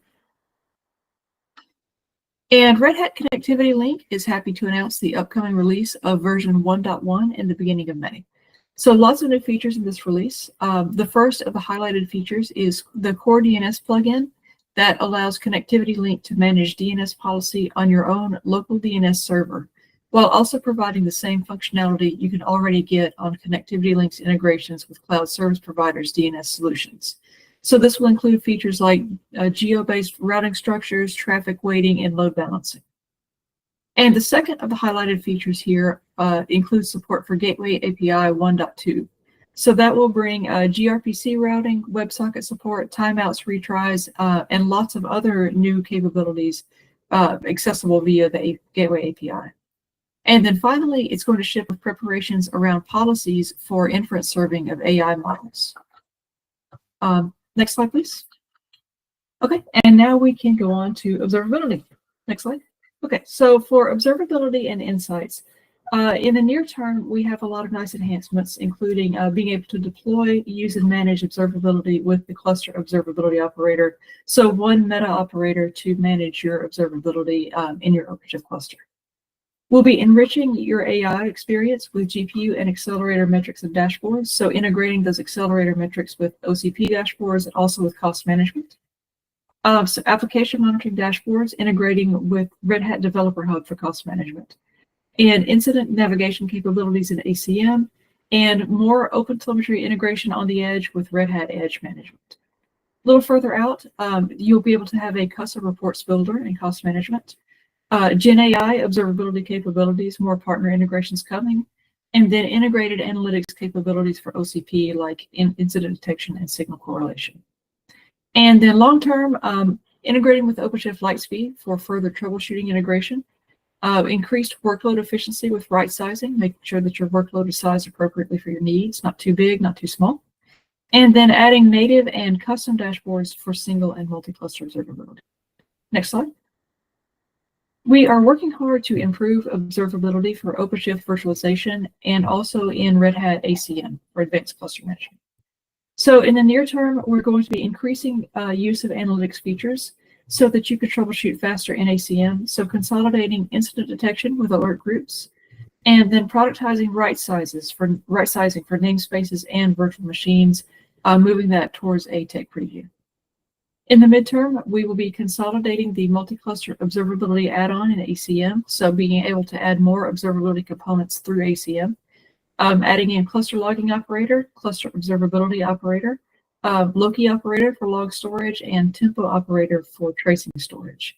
And Red Hat Connectivity Link is happy to announce the upcoming release of version 1.1 in the beginning of May. So lots of new features in this release. The first of the highlighted features is the core DNS plugin that allows Connectivity Link to manage DNS policy on your own local DNS server, while also providing the same functionality you can already get on Connectivity Link's integrations with cloud service providers' DNS solutions. So this will include features like geo-based routing structures, traffic weighting, and load balancing. And the second of the highlighted features here includes support for Gateway API 1.2. So that will bring gRPC routing, WebSocket support, timeouts, retries, and lots of other new capabilities accessible via the Gateway API. And then finally, it's going to ship with preparations around policies for inference serving of AI models. Next slide, please. Okay, and now we can go on to observability. Next slide. Okay, so for observability and insights, in the near term, we have a lot of nice enhancements, including being able to deploy, use, and manage observability with the cluster observability operator. So one meta operator to manage your observability in your OpenShift cluster. We'll be enriching your AI experience with GPU and accelerator metrics and dashboards. So integrating those accelerator metrics with OCP dashboards and also with cost management. So application monitoring dashboards integrating with Red Hat Developer Hub for cost management. And incident navigation capabilities in ACM, and more OpenTelemetry integration on the edge with Red Hat Edge Management. A little further out, you'll be able to have a custom reports builder and cost management. Gen AI observability capabilities, more partner integrations coming, and then integrated analytics capabilities for OCP like incident detection and signal correlation. And then long-term, integrating with OpenShift Lightspeed for further troubleshooting integration, increased workload efficiency with right sizing, making sure that your workload is sized appropriately for your needs, not too big, not too small. And then adding native and custom dashboards for single and multi-cluster observability. Next slide. We are working hard to improve observability for OpenShift virtualization and also in Red Hat ACM for advanced cluster management. So in the near term, we're going to be increasing use of analytics features so that you can troubleshoot faster in ACM. So consolidating incident detection with alert groups, and then productizing right sizing for namespaces and virtual machines, moving that towards a tech preview. In the midterm, we will be consolidating the multi-cluster observability add-on in ACM, so being able to add more observability components through ACM, adding in cluster logging operator, cluster observability operator, Loki operator for log storage, and tempo operator for tracing storage.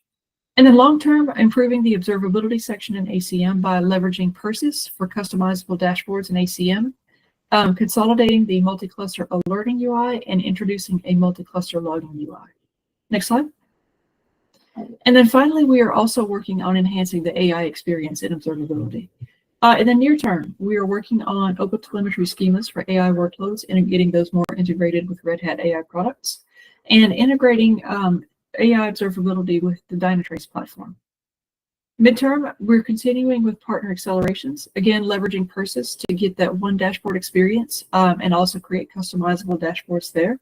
And then long-term, improving the observability section in ACM by leveraging Persis for customizable dashboards in ACM, consolidating the multi-cluster alerting UI, and introducing a multi-cluster logging UI. Next slide. And then finally, we are also working on enhancing the AI experience in observability. In the near term, we are working on OpenTelemetry schemas for AI workloads and getting those more integrated with Red Hat AI products, and integrating AI observability with the Dynatrace platform. Midterm, we're continuing with partner accelerations, again, leveraging Persis to get that one dashboard experience and also create customizable dashboards there.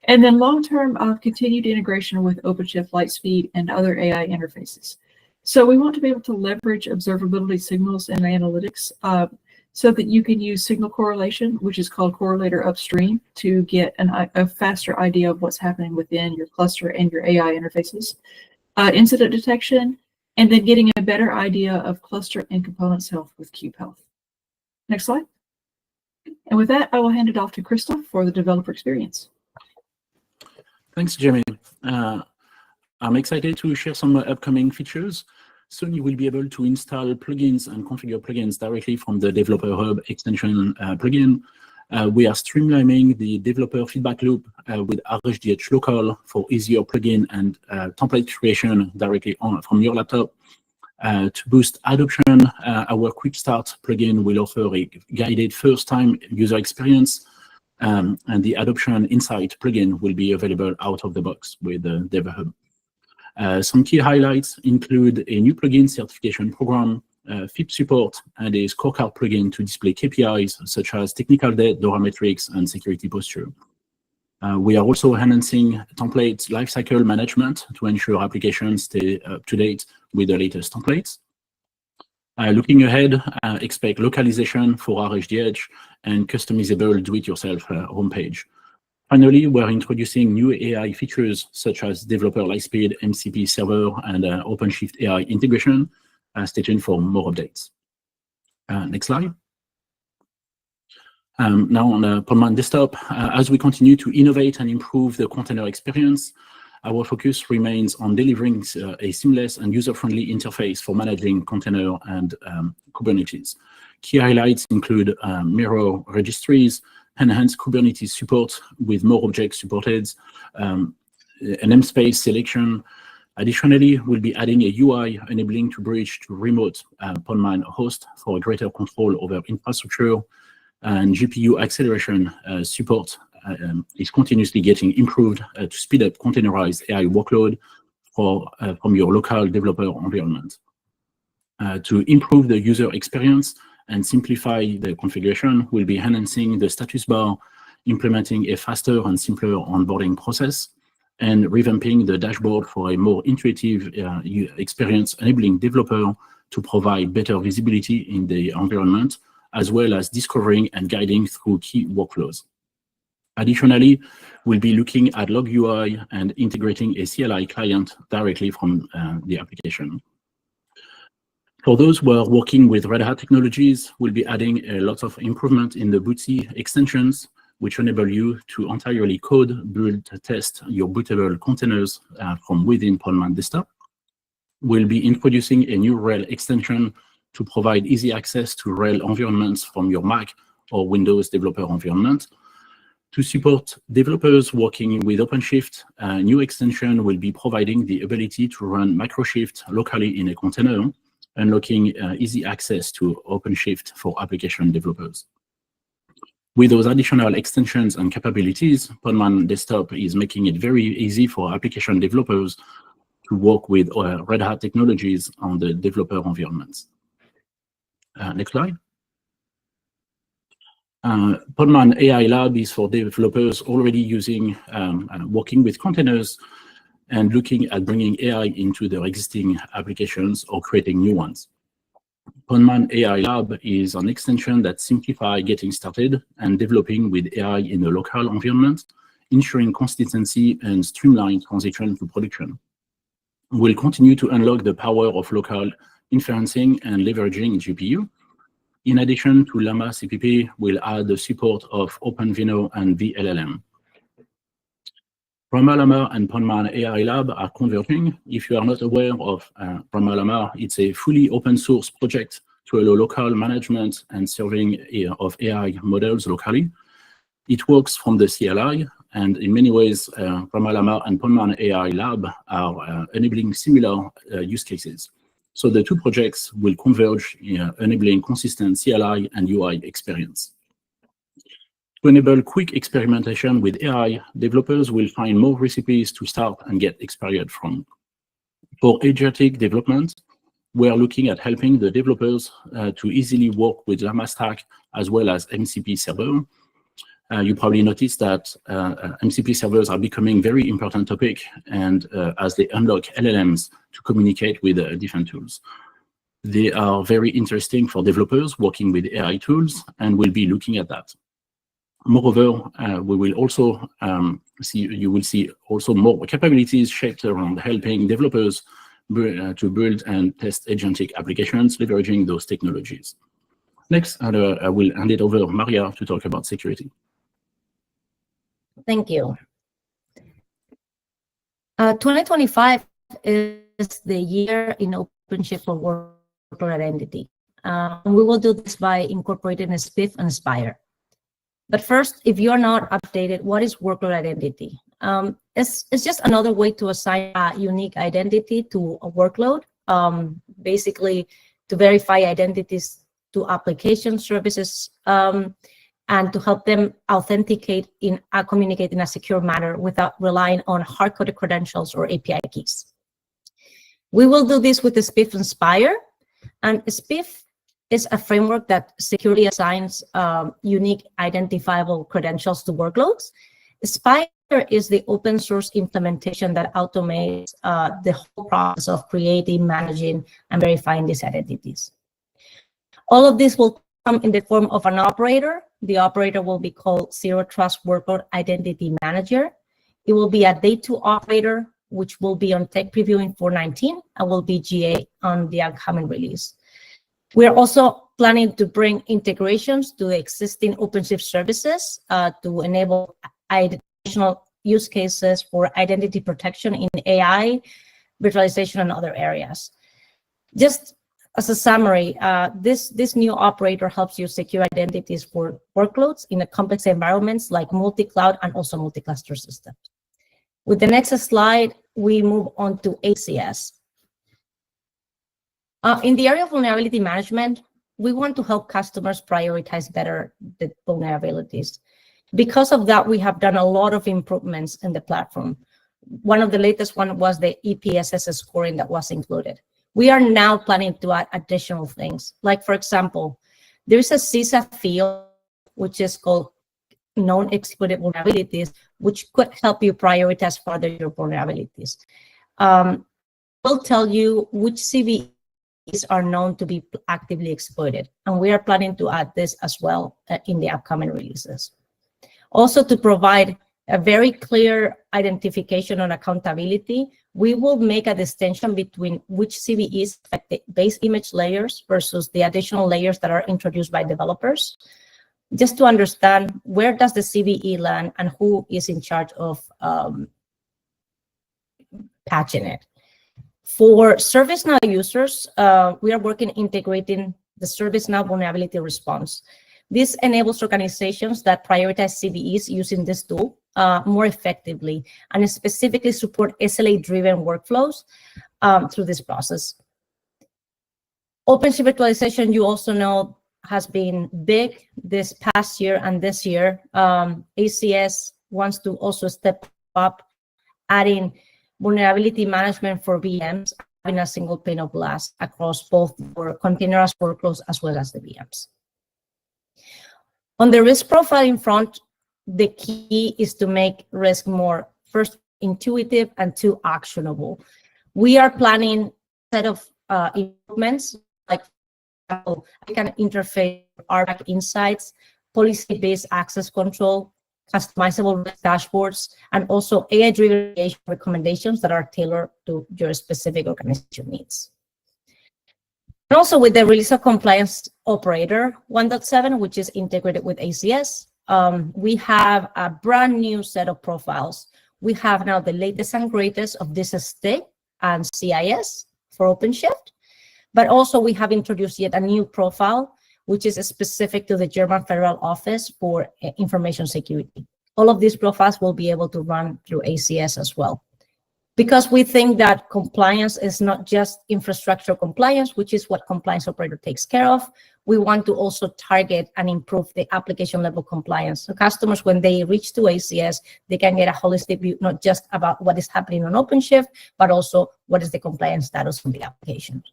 And then long-term, continued integration with OpenShift Lightspeed and other AI interfaces. So we want to be able to leverage observability signals and analytics so that you can use signal correlation, which is called correlator upstream, to get a faster idea of what's happening within your cluster and your AI interfaces. Incident detection, and then getting a better idea of cluster and components health with Cube Health. Next slide. And with that, I will hand it off to Christoph for the developer experience. Thanks, Jamie. I'm excited to share some upcoming features. Soon you will be able to install plugins and configure plugins directly from the Developer Hub extension plugin. We are streamlining the developer feedback loop with RHDH local for easier plugin and template creation directly from your laptop. To boost adoption, our Quick Start plugin will offer a guided first-time user experience. And the Adoption Insight plugin will be available out of the box with the Dev Hub. Some key highlights include a new plugin certification program, FIP support, and a scorecard plugin to display KPIs such as technical debt, DORA metrics, and security posture. We are also enhancing template lifecycle management to ensure applications stay up to date with the latest templates. Looking ahead, expect localization for RHDH and customizable do-it-yourself homepage. Finally, we're introducing new AI features such as Developer Lightspeed, MCP Server, and OpenShift AI integration. Stay tuned for more updates. Next slide. Now on the Podman desktop, as we continue to innovate and improve the container experience, our focus remains on delivering a seamless and user-friendly interface for managing container and Kubernetes. Key highlights include mirror registries, enhanced Kubernetes support with more objects supported, an namespace selection. Additionally, we'll be adding a UI enabling to bridge to remote Podman host for greater control over infrastructure, and GPU acceleration support is continuously getting improved to speed up containerized AI workload from your local developer environment. To improve the user experience and simplify the configuration, we'll be enhancing the status bar, implementing a faster and simpler onboarding process, and revamping the dashboard for a more intuitive experience, enabling developer to provide better visibility in the environment, as well as discovering and guiding through key workflows. Additionally, we'll be looking at log UI and integrating a CLI client directly from the application. For those who are working with Red Hat technologies, we'll be adding a lot of improvement in the Bootsy extensions, which enable you to entirely code, build, test your bootable containers from within Podman desktop. We'll be introducing a new RHEL extension to provide easy access to RHEL environments from your Mac or Windows developer environment. To support developers working with OpenShift, a new extension will be providing the ability to run Microshift locally in a container, unlocking easy access to OpenShift for application developers. With those additional extensions and capabilities, Podman Desktop is making it very easy for application developers to work with Red Hat technologies on the developer environments. Next slide. Podman AI Lab is for developers already using working with containers and looking at bringing AI into their existing applications or creating new ones. Podman AI Lab is an extension that simplifies getting started and developing with AI in a local environment, ensuring consistency and streamlined transition to production. We'll continue to unlock the power of local inferencing and leveraging GPU. In addition to Llama CPP, we'll add the support of OpenVINO and VLLM. Llama and Podman AI Lab are converging. If you are not aware of Llama, it's a fully open source project to allow local management and serving of AI models locally. It works from the CLI, and in many ways, Llama and Podman AI Lab are enabling similar use cases. So the two projects will converge, enabling consistent CLI and UI experience. To enable quick experimentation with AI, developers will find more recipes to start and get experience from. For agentic development, we are looking at helping the developers to easily work with Llama Stack as well as MCP server. You probably noticed that MCP servers are becoming very important topic, and as they unlock LLMs to communicate with different tools. They are very interesting for developers working with AI tools, and we'll be looking at that. Moreover, we will also you will see also more capabilities shaped around helping developers to build and test agentic applications leveraging those technologies. Next, I will hand it over to Maria to talk about security. Thank you. 2025 is the year in OpenShift for workload identity. We will do this by incorporating a SPIF and Spire. But first, if you're not updated, what is workload identity? It's just another way to assign a unique identity to a workload, basically to verify identities to application services, and to help them authenticate communicate in a secure manner without relying on hard-coded credentials or API keys. We will do this with the SPIF and Spire, and SPIF is a framework that securely assigns unique identifiable credentials to workloads. Spire is the open source implementation that automates the whole process of creating, managing, and verifying these identities. All of this will come in the form of an operator. The operator will be called Zero Trust Workload Identity Manager. It will be a Day 2 operator, which will be on tech preview in 4.19 and will be GA on the upcoming release. We are also planning to bring integrations to the existing OpenShift services to enable additional use cases for identity protection in AI, virtualization, and other areas. Just as a summary, this new operator helps you secure identities for workloads in a complex environments like multi-cloud and also multi-cluster systems. With the next slide, we move on to ACS. In the area of vulnerability management, we want to help customers prioritize better the vulnerabilities. Because of that, we have done a lot of improvements in the platform. One of the latest one was the EPSS scoring that was included. We are now planning to add additional things. Like, for example, there's a CISA field, which is called known exploited vulnerabilities, which could help you prioritize further your vulnerabilities. We'll tell you which CVEs are known to be actively exploited, and we are planning to add this as well in the upcoming releases. Also, to provide a very clear identification on accountability, we will make a distinction between which CVEs affect the base image layers versus the additional layers that are introduced by developers, just to understand where does the CVE land and who is in charge of patching it. For ServiceNow users, we are working integrating the ServiceNow vulnerability response. This enables organizations that prioritize CVEs using this tool more effectively and specifically support SLA-driven workflows through this process. OpenShift virtualization, you also know, has been big this past year and this year. ACS wants to also step up, adding vulnerability management for VMs, having a single pane of glass across both for containerized workloads as well as the VMs. On the risk profiling front, the key is to make risk more, first, intuitive and two, actionable. We are planning a set of improvements, like I can interface RBAC insights, policy-based access control, customizable risk dashboards, and also AI-driven recommendations that are tailored to your specific organization needs. And also with the release of Compliance Operator 1.7, which is integrated with ACS, we have a brand new set of profiles. We have now the latest and greatest of this ST and CIS for OpenShift, but also we have introduced yet a new profile, which is specific to the German Federal Office for Information Security. All of these profiles will be able to run through ACS as well. Because we think that compliance is not just infrastructure compliance, which is what Compliance Operator takes care of. We want to also target and improve the application level compliance. So customers, when they reach to ACS, they can get a holistic view, not just about what is happening on OpenShift, but also what is the compliance status of the application.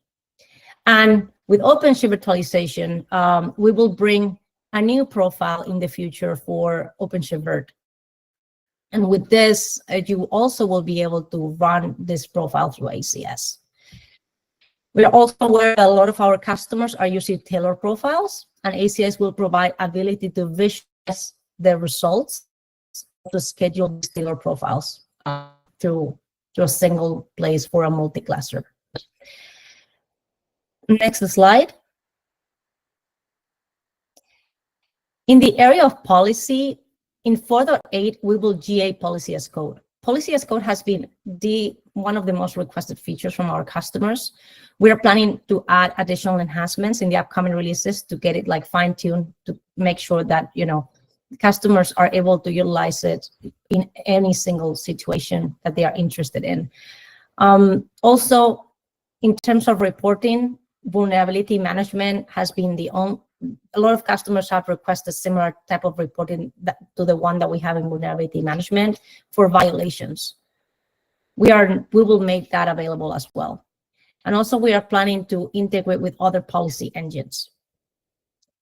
And with OpenShift virtualization, we will bring a new profile in the future for OpenShift Virt. And with this, you also will be able to run this profile through ACS. We're also aware that a lot of our customers are using tailored profiles, and ACS will provide ability to visualize the results to schedule these tailored profiles to a single place for a multi-cluster. Next slide. In the area of policy, in 4.8, we will GA policy as code. Policy as code has been one of the most requested features from our customers. We are planning to add additional enhancements in the upcoming releases to get it like fine-tuned to make sure that, you know, customers are able to utilize it in any single situation that they are interested in. Also, in terms of reporting, vulnerability management has been a lot of customers have requested similar type of reporting to the one that we have in vulnerability management for violations. We will make that available as well. And also we are planning to integrate with other policy engines.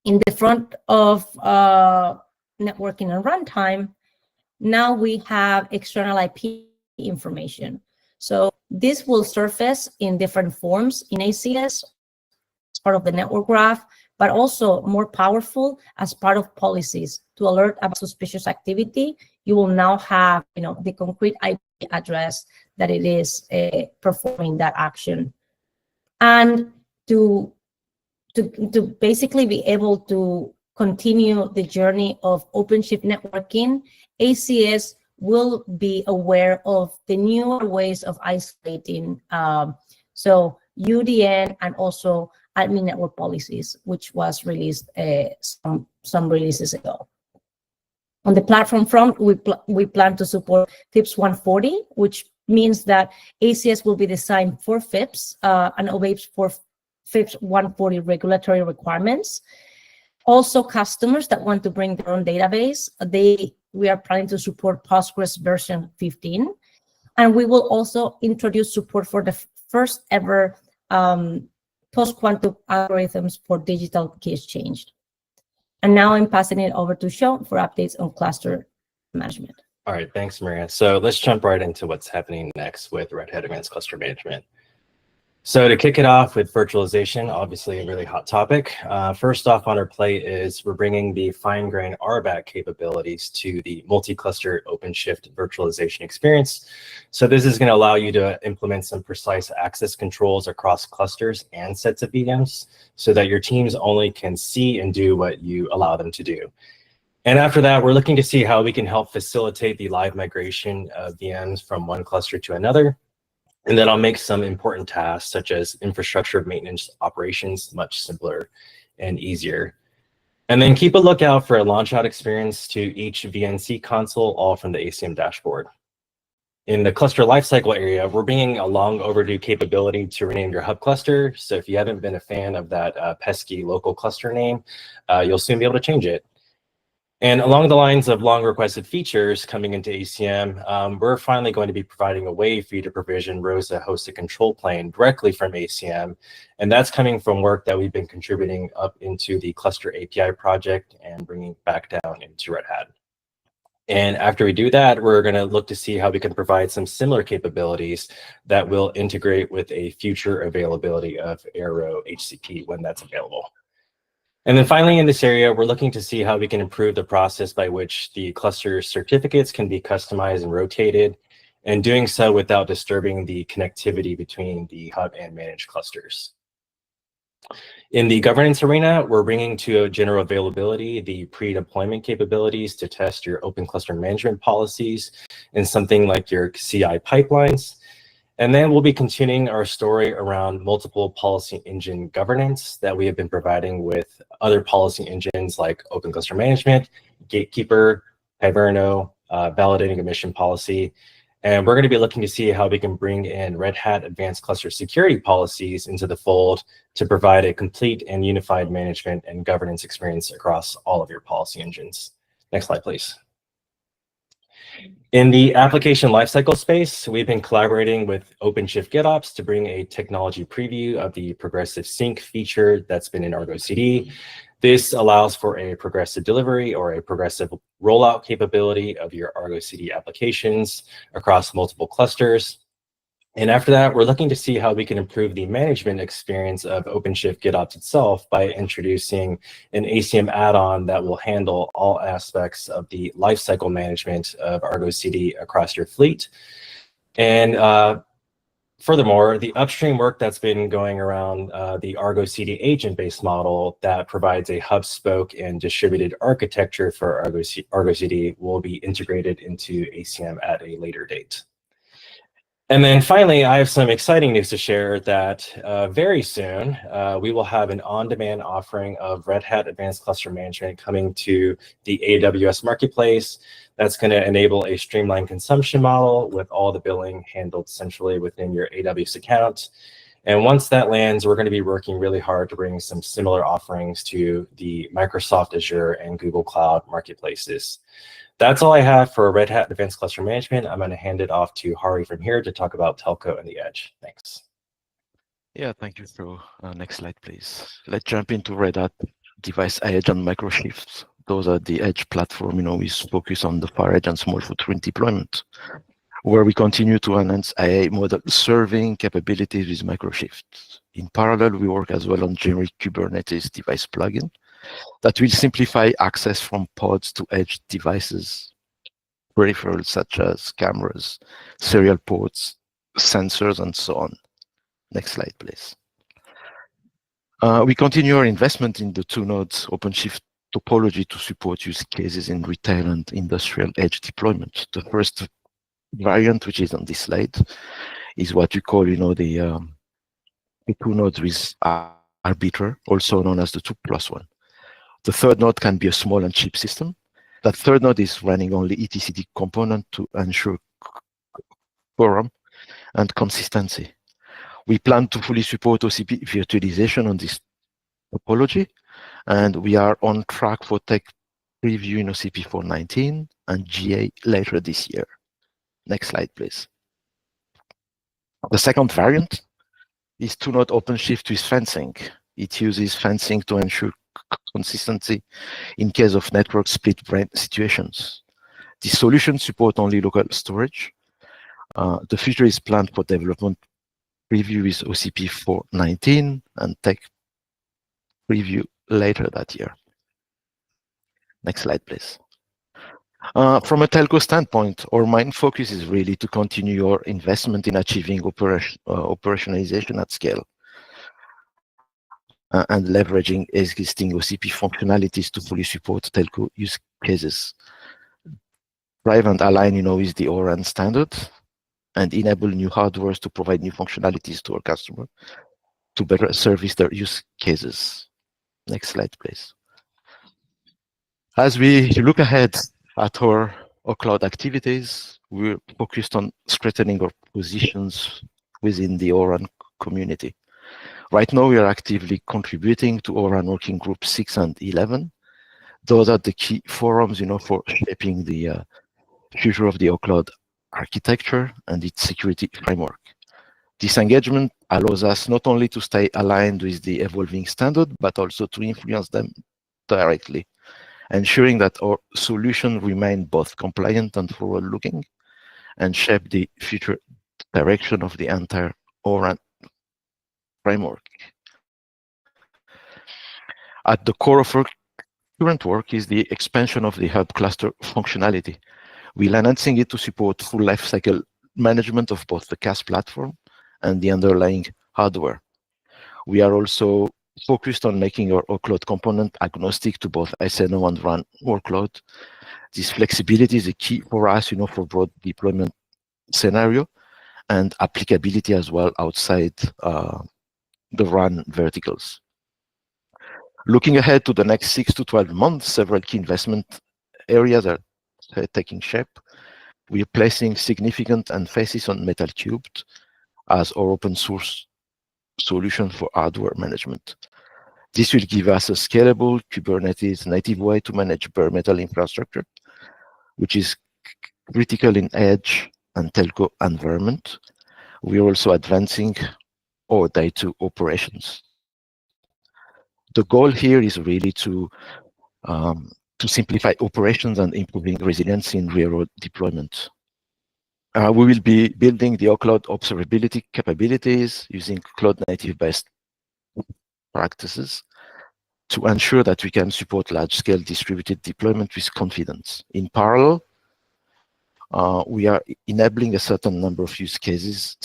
In the front of networking and runtime, now we have external IP information. So this will surface in different forms in ACS as part of the network graph, but also more powerful as part of policies to alert about suspicious activity. You will now have, you know, the concrete IP address that it is performing that action. And to basically be able to continue the journey of OpenShift networking, ACS will be aware of the newer ways of isolating. So UDN and also admin network policies, which was released some releases ago. On the platform front, we plan to support FIPS 140, which means that ACS will be designed for FIPS and obeys for FIPS 140 regulatory requirements. Also, customers that want to bring their own database, we are planning to support Postgres version 15. And we will also introduce support for the first ever post-quantum algorithms for digital key exchange. And now I'm passing it over to Sean for updates on cluster management. All right, thanks, Maria. So let's jump right into what's happening next with Red Hat Advanced Cluster Management. So to kick it off with virtualization, obviously a really hot topic. First off on our plate is we're bringing the fine-grained RBAC capabilities to the multi-cluster OpenShift virtualization experience. So this is going to allow you to implement some precise access controls across clusters and sets of VMs so that your teams only can see and do what you allow them to do. And after that, we're looking to see how we can help facilitate the live migration of VMs from one cluster to another. And then I'll make some important tasks such as infrastructure maintenance operations much simpler and easier. And then keep a lookout for a launch out experience to each VNC console, all from the ACM dashboard. In the cluster lifecycle area, we're bringing a long overdue capability to rename your hub cluster. So if you haven't been a fan of that pesky local cluster name, you'll soon be able to change it. And along the lines of long requested features coming into ACM, we're finally going to be providing a way for you to provision ROSA hosted control plane directly from ACM. And that's coming from work that we've been contributing up into the cluster API project and bringing back down into Red Hat. And after we do that, we're going to look to see how we can provide some similar capabilities that will integrate with a future availability of Arrow HCP when that's available. And then finally, in this area, we're looking to see how we can improve the process by which the cluster certificates can be customized and rotated, and doing so without disturbing the connectivity between the hub and managed clusters. In the governance arena, we're bringing to general availability the pre-deployment capabilities to test your open cluster management policies in something like your CI pipelines. And then we'll be continuing our story around multiple policy engine governance that we have been providing with other policy engines like Open Cluster Management, Gatekeeper, Hiberno, validating emission policy. And we're going to be looking to see how we can bring in Red Hat Advanced Cluster Security policies into the fold to provide a complete and unified management and governance experience across all of your policy engines. Next slide, please. In the application lifecycle space, we've been collaborating with OpenShift GitOps to bring a technology preview of the progressive sync feature that's been in Argo CD. This allows for a progressive delivery or a progressive rollout capability of your Argo CD applications across multiple clusters. And after that, we're looking to see how we can improve the management experience of OpenShift GitOps itself by introducing an ACM add-on that will handle all aspects of the lifecycle management of Argo CD across your fleet. And furthermore, the upstream work that's been going around the Argo CD agent-based model that provides a hub spoke and distributed architecture for Argo CD will be integrated into ACM at a later date. And then finally, I have some exciting news to share that very soon, we will have an on-demand offering of Red Hat Advanced Cluster Management coming to the AWS Marketplace. That's going to enable a streamlined consumption model with all the billing handled centrally within your AWS account. And once that lands, we're going to be working really hard to bring some similar offerings to the Microsoft Azure and Google Cloud marketplaces. That's all I have for Red Hat Advanced Cluster Management. I'm going to hand it off to Hari from here to talk about telco and the edge. Thanks. Yeah, thank you. So next slide, please. Let's jump into Red Hat Device Edge and Microshifts. Those are the edge platform, we focus on the far edge and small footprint deployment, where we continue to enhance AI model serving capabilities with Microshifts. In parallel, we work as well on generic Kubernetes device plugin that will simplify access from pods to edge devices, peripherals such as cameras, serial ports, sensors, and so on. Next slide, please. We continue our investment in the two nodes OpenShift topology to support use cases in retail and industrial edge deployment. The first variant, which is on this slide, is what you call, the two nodes with arbiter, also known as the 2+1. The third node can be a small and cheap system. That third node is running only etcd component to ensure quorum and consistency. We plan to fully support OCP virtualization on this topology, and we are on track for tech preview in OCP 4.19 and GA later this year. Next slide, please. The second variant is two-node OpenShift with fencing. It uses fencing to ensure consistency in case of network split brain situations. The solution supports only local storage. The feature is planned for development preview with OCP 4.19 and tech preview later that year. Next slide, please. From a telco standpoint, our main focus is really to continue our investment in achieving operationalization at scale and leveraging existing OCP functionalities to fully support telco use cases. Drive and align, with the ORAN standard and enable new hardware to provide new functionalities to our customer to better service their use cases. Next slide, please. As we look ahead at our cloud activities, we're focused on strengthening our positions within the ORAN community. Right now, we are actively contributing to ORAN Working Group 6 and 11. Those are the key forums, for shaping the future of the cloud architecture and its security framework. This engagement allows us not only to stay aligned with the evolving standard, but also to influence them directly, ensuring that our solution remain both compliant and forward-looking and shape the future direction of the entire ORAN framework. At the core of our current work is the expansion of the hub cluster functionality. We're enhancing it to support full lifecycle management of both the CAS platform and the underlying hardware. We are also focused on making our workload component agnostic to both SNO and RAN workload. This flexibility is a key for us, for broad deployment scenario and applicability as well outside the RAN verticals. Looking ahead to the next 6 to 12 months, several key investment areas are taking shape. We are placing significant emphasis on Metal Cubed as our open source solution for hardware management. This will give us a scalable Kubernetes native way to manage bare metal infrastructure, which is critical in edge and telco environment. We are also advancing our day-to operations. The goal here is really to simplify operations and improving resilience in real-world deployment. We will be building the cloud observability capabilities using cloud-native based practices to ensure that we can support large-scale distributed deployment with confidence. In parallel, we are enabling a certain number of use cases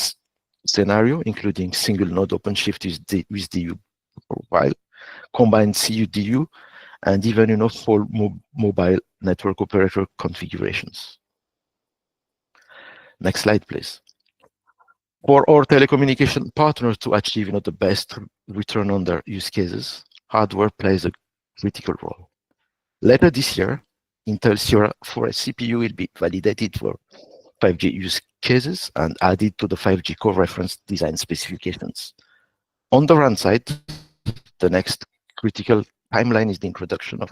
scenario, including single node OpenShift with DU profile, combined CU/DU, and even full mobile network operator configurations. Next slide, please. For our telecommunication partners to achieve the best return on their use cases, hardware plays a critical role. Later this year, Intel Sierra Forest CPU will be validated for 5G use cases and added to the 5G core reference design specifications. On the RAN side, the next critical timeline is the introduction of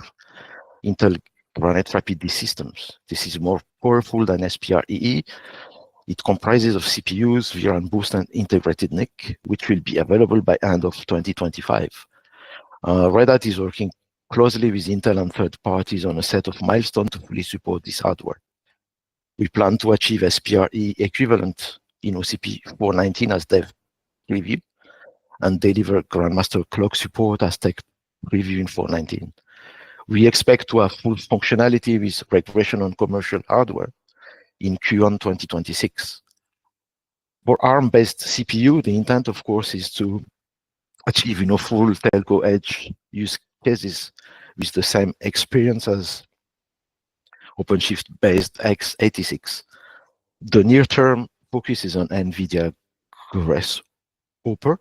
Intel Granite RapidD systems. This is more powerful than SPR-EE. It comprises of CPUs, VRAM boost, and integrated NIC, which will be available by end of 2025. Red Hat is working closely with Intel and third parties on a set of milestones to fully support this hardware. We plan to achieve SPR-EE equivalent in OCP 419 as dev preview and deliver Grandmaster clock support as tech preview in 419. We expect to have full functionality with regression on commercial hardware in Q1 2026. For ARM-based CPU, the intent, of course, is to achieve full telco edge use cases with the same experience as OpenShift-based x86. The near-term focus is on NVIDIA Grace Hopper.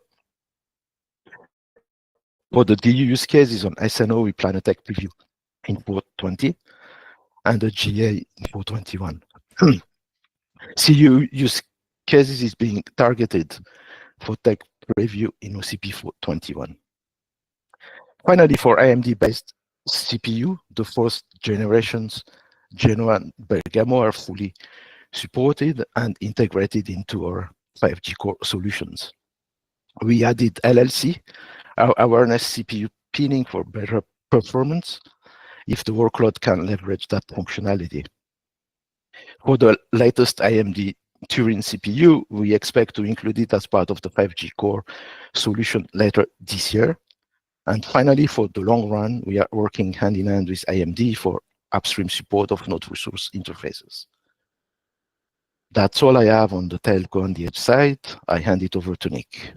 For the DU use cases on SNO, we plan a tech preview in 420 and a GA in 421. CU use cases is being targeted for tech preview in OCP 421. Finally, for AMD-based CPU, the first generations Genoa and Bergamo are fully supported and integrated into our 5G core solutions. We added LLC, our awareness CPU pinning for better performance if the workload can leverage that functionality. For the latest AMD Turin CPU, we expect to include it as part of the 5G core solution later this year. And finally, for the long run, we are working hand in hand with AMD for upstream support of node resource interfaces. That's all I have on the telco and the edge side. I hand it over to Nick.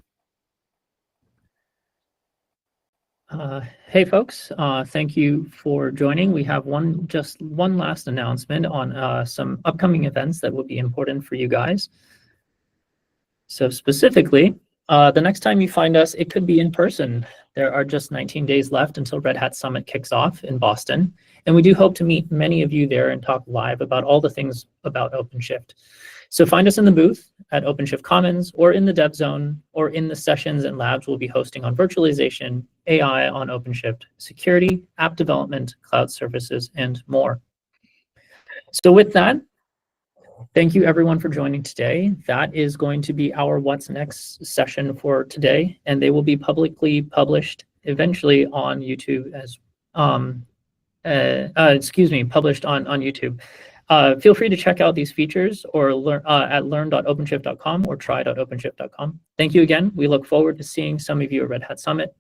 Hey folks, thank you for joining. We have just one last announcement on some upcoming events that will be important for you guys. So specifically, the next time you find us, it could be in person. There are just 19 days left until Red Hat Summit kicks off in Boston, and we do hope to meet many of you there and talk live about all the things about OpenShift. So find us in the booth at OpenShift Commons, or in the dev zone, or in the sessions and labs we'll be hosting on virtualization, AI on OpenShift, security, app development, cloud services, and more. So with that, thank you everyone for joining today. That is going to be our What's Next session for today, and they will be publicly published eventually on YouTube as, published on YouTube. Feel free to check out these features or learn at learn.openshift.com or try.openshift.com. Thank you again. We look forward to seeing some of you at Red Hat Summit.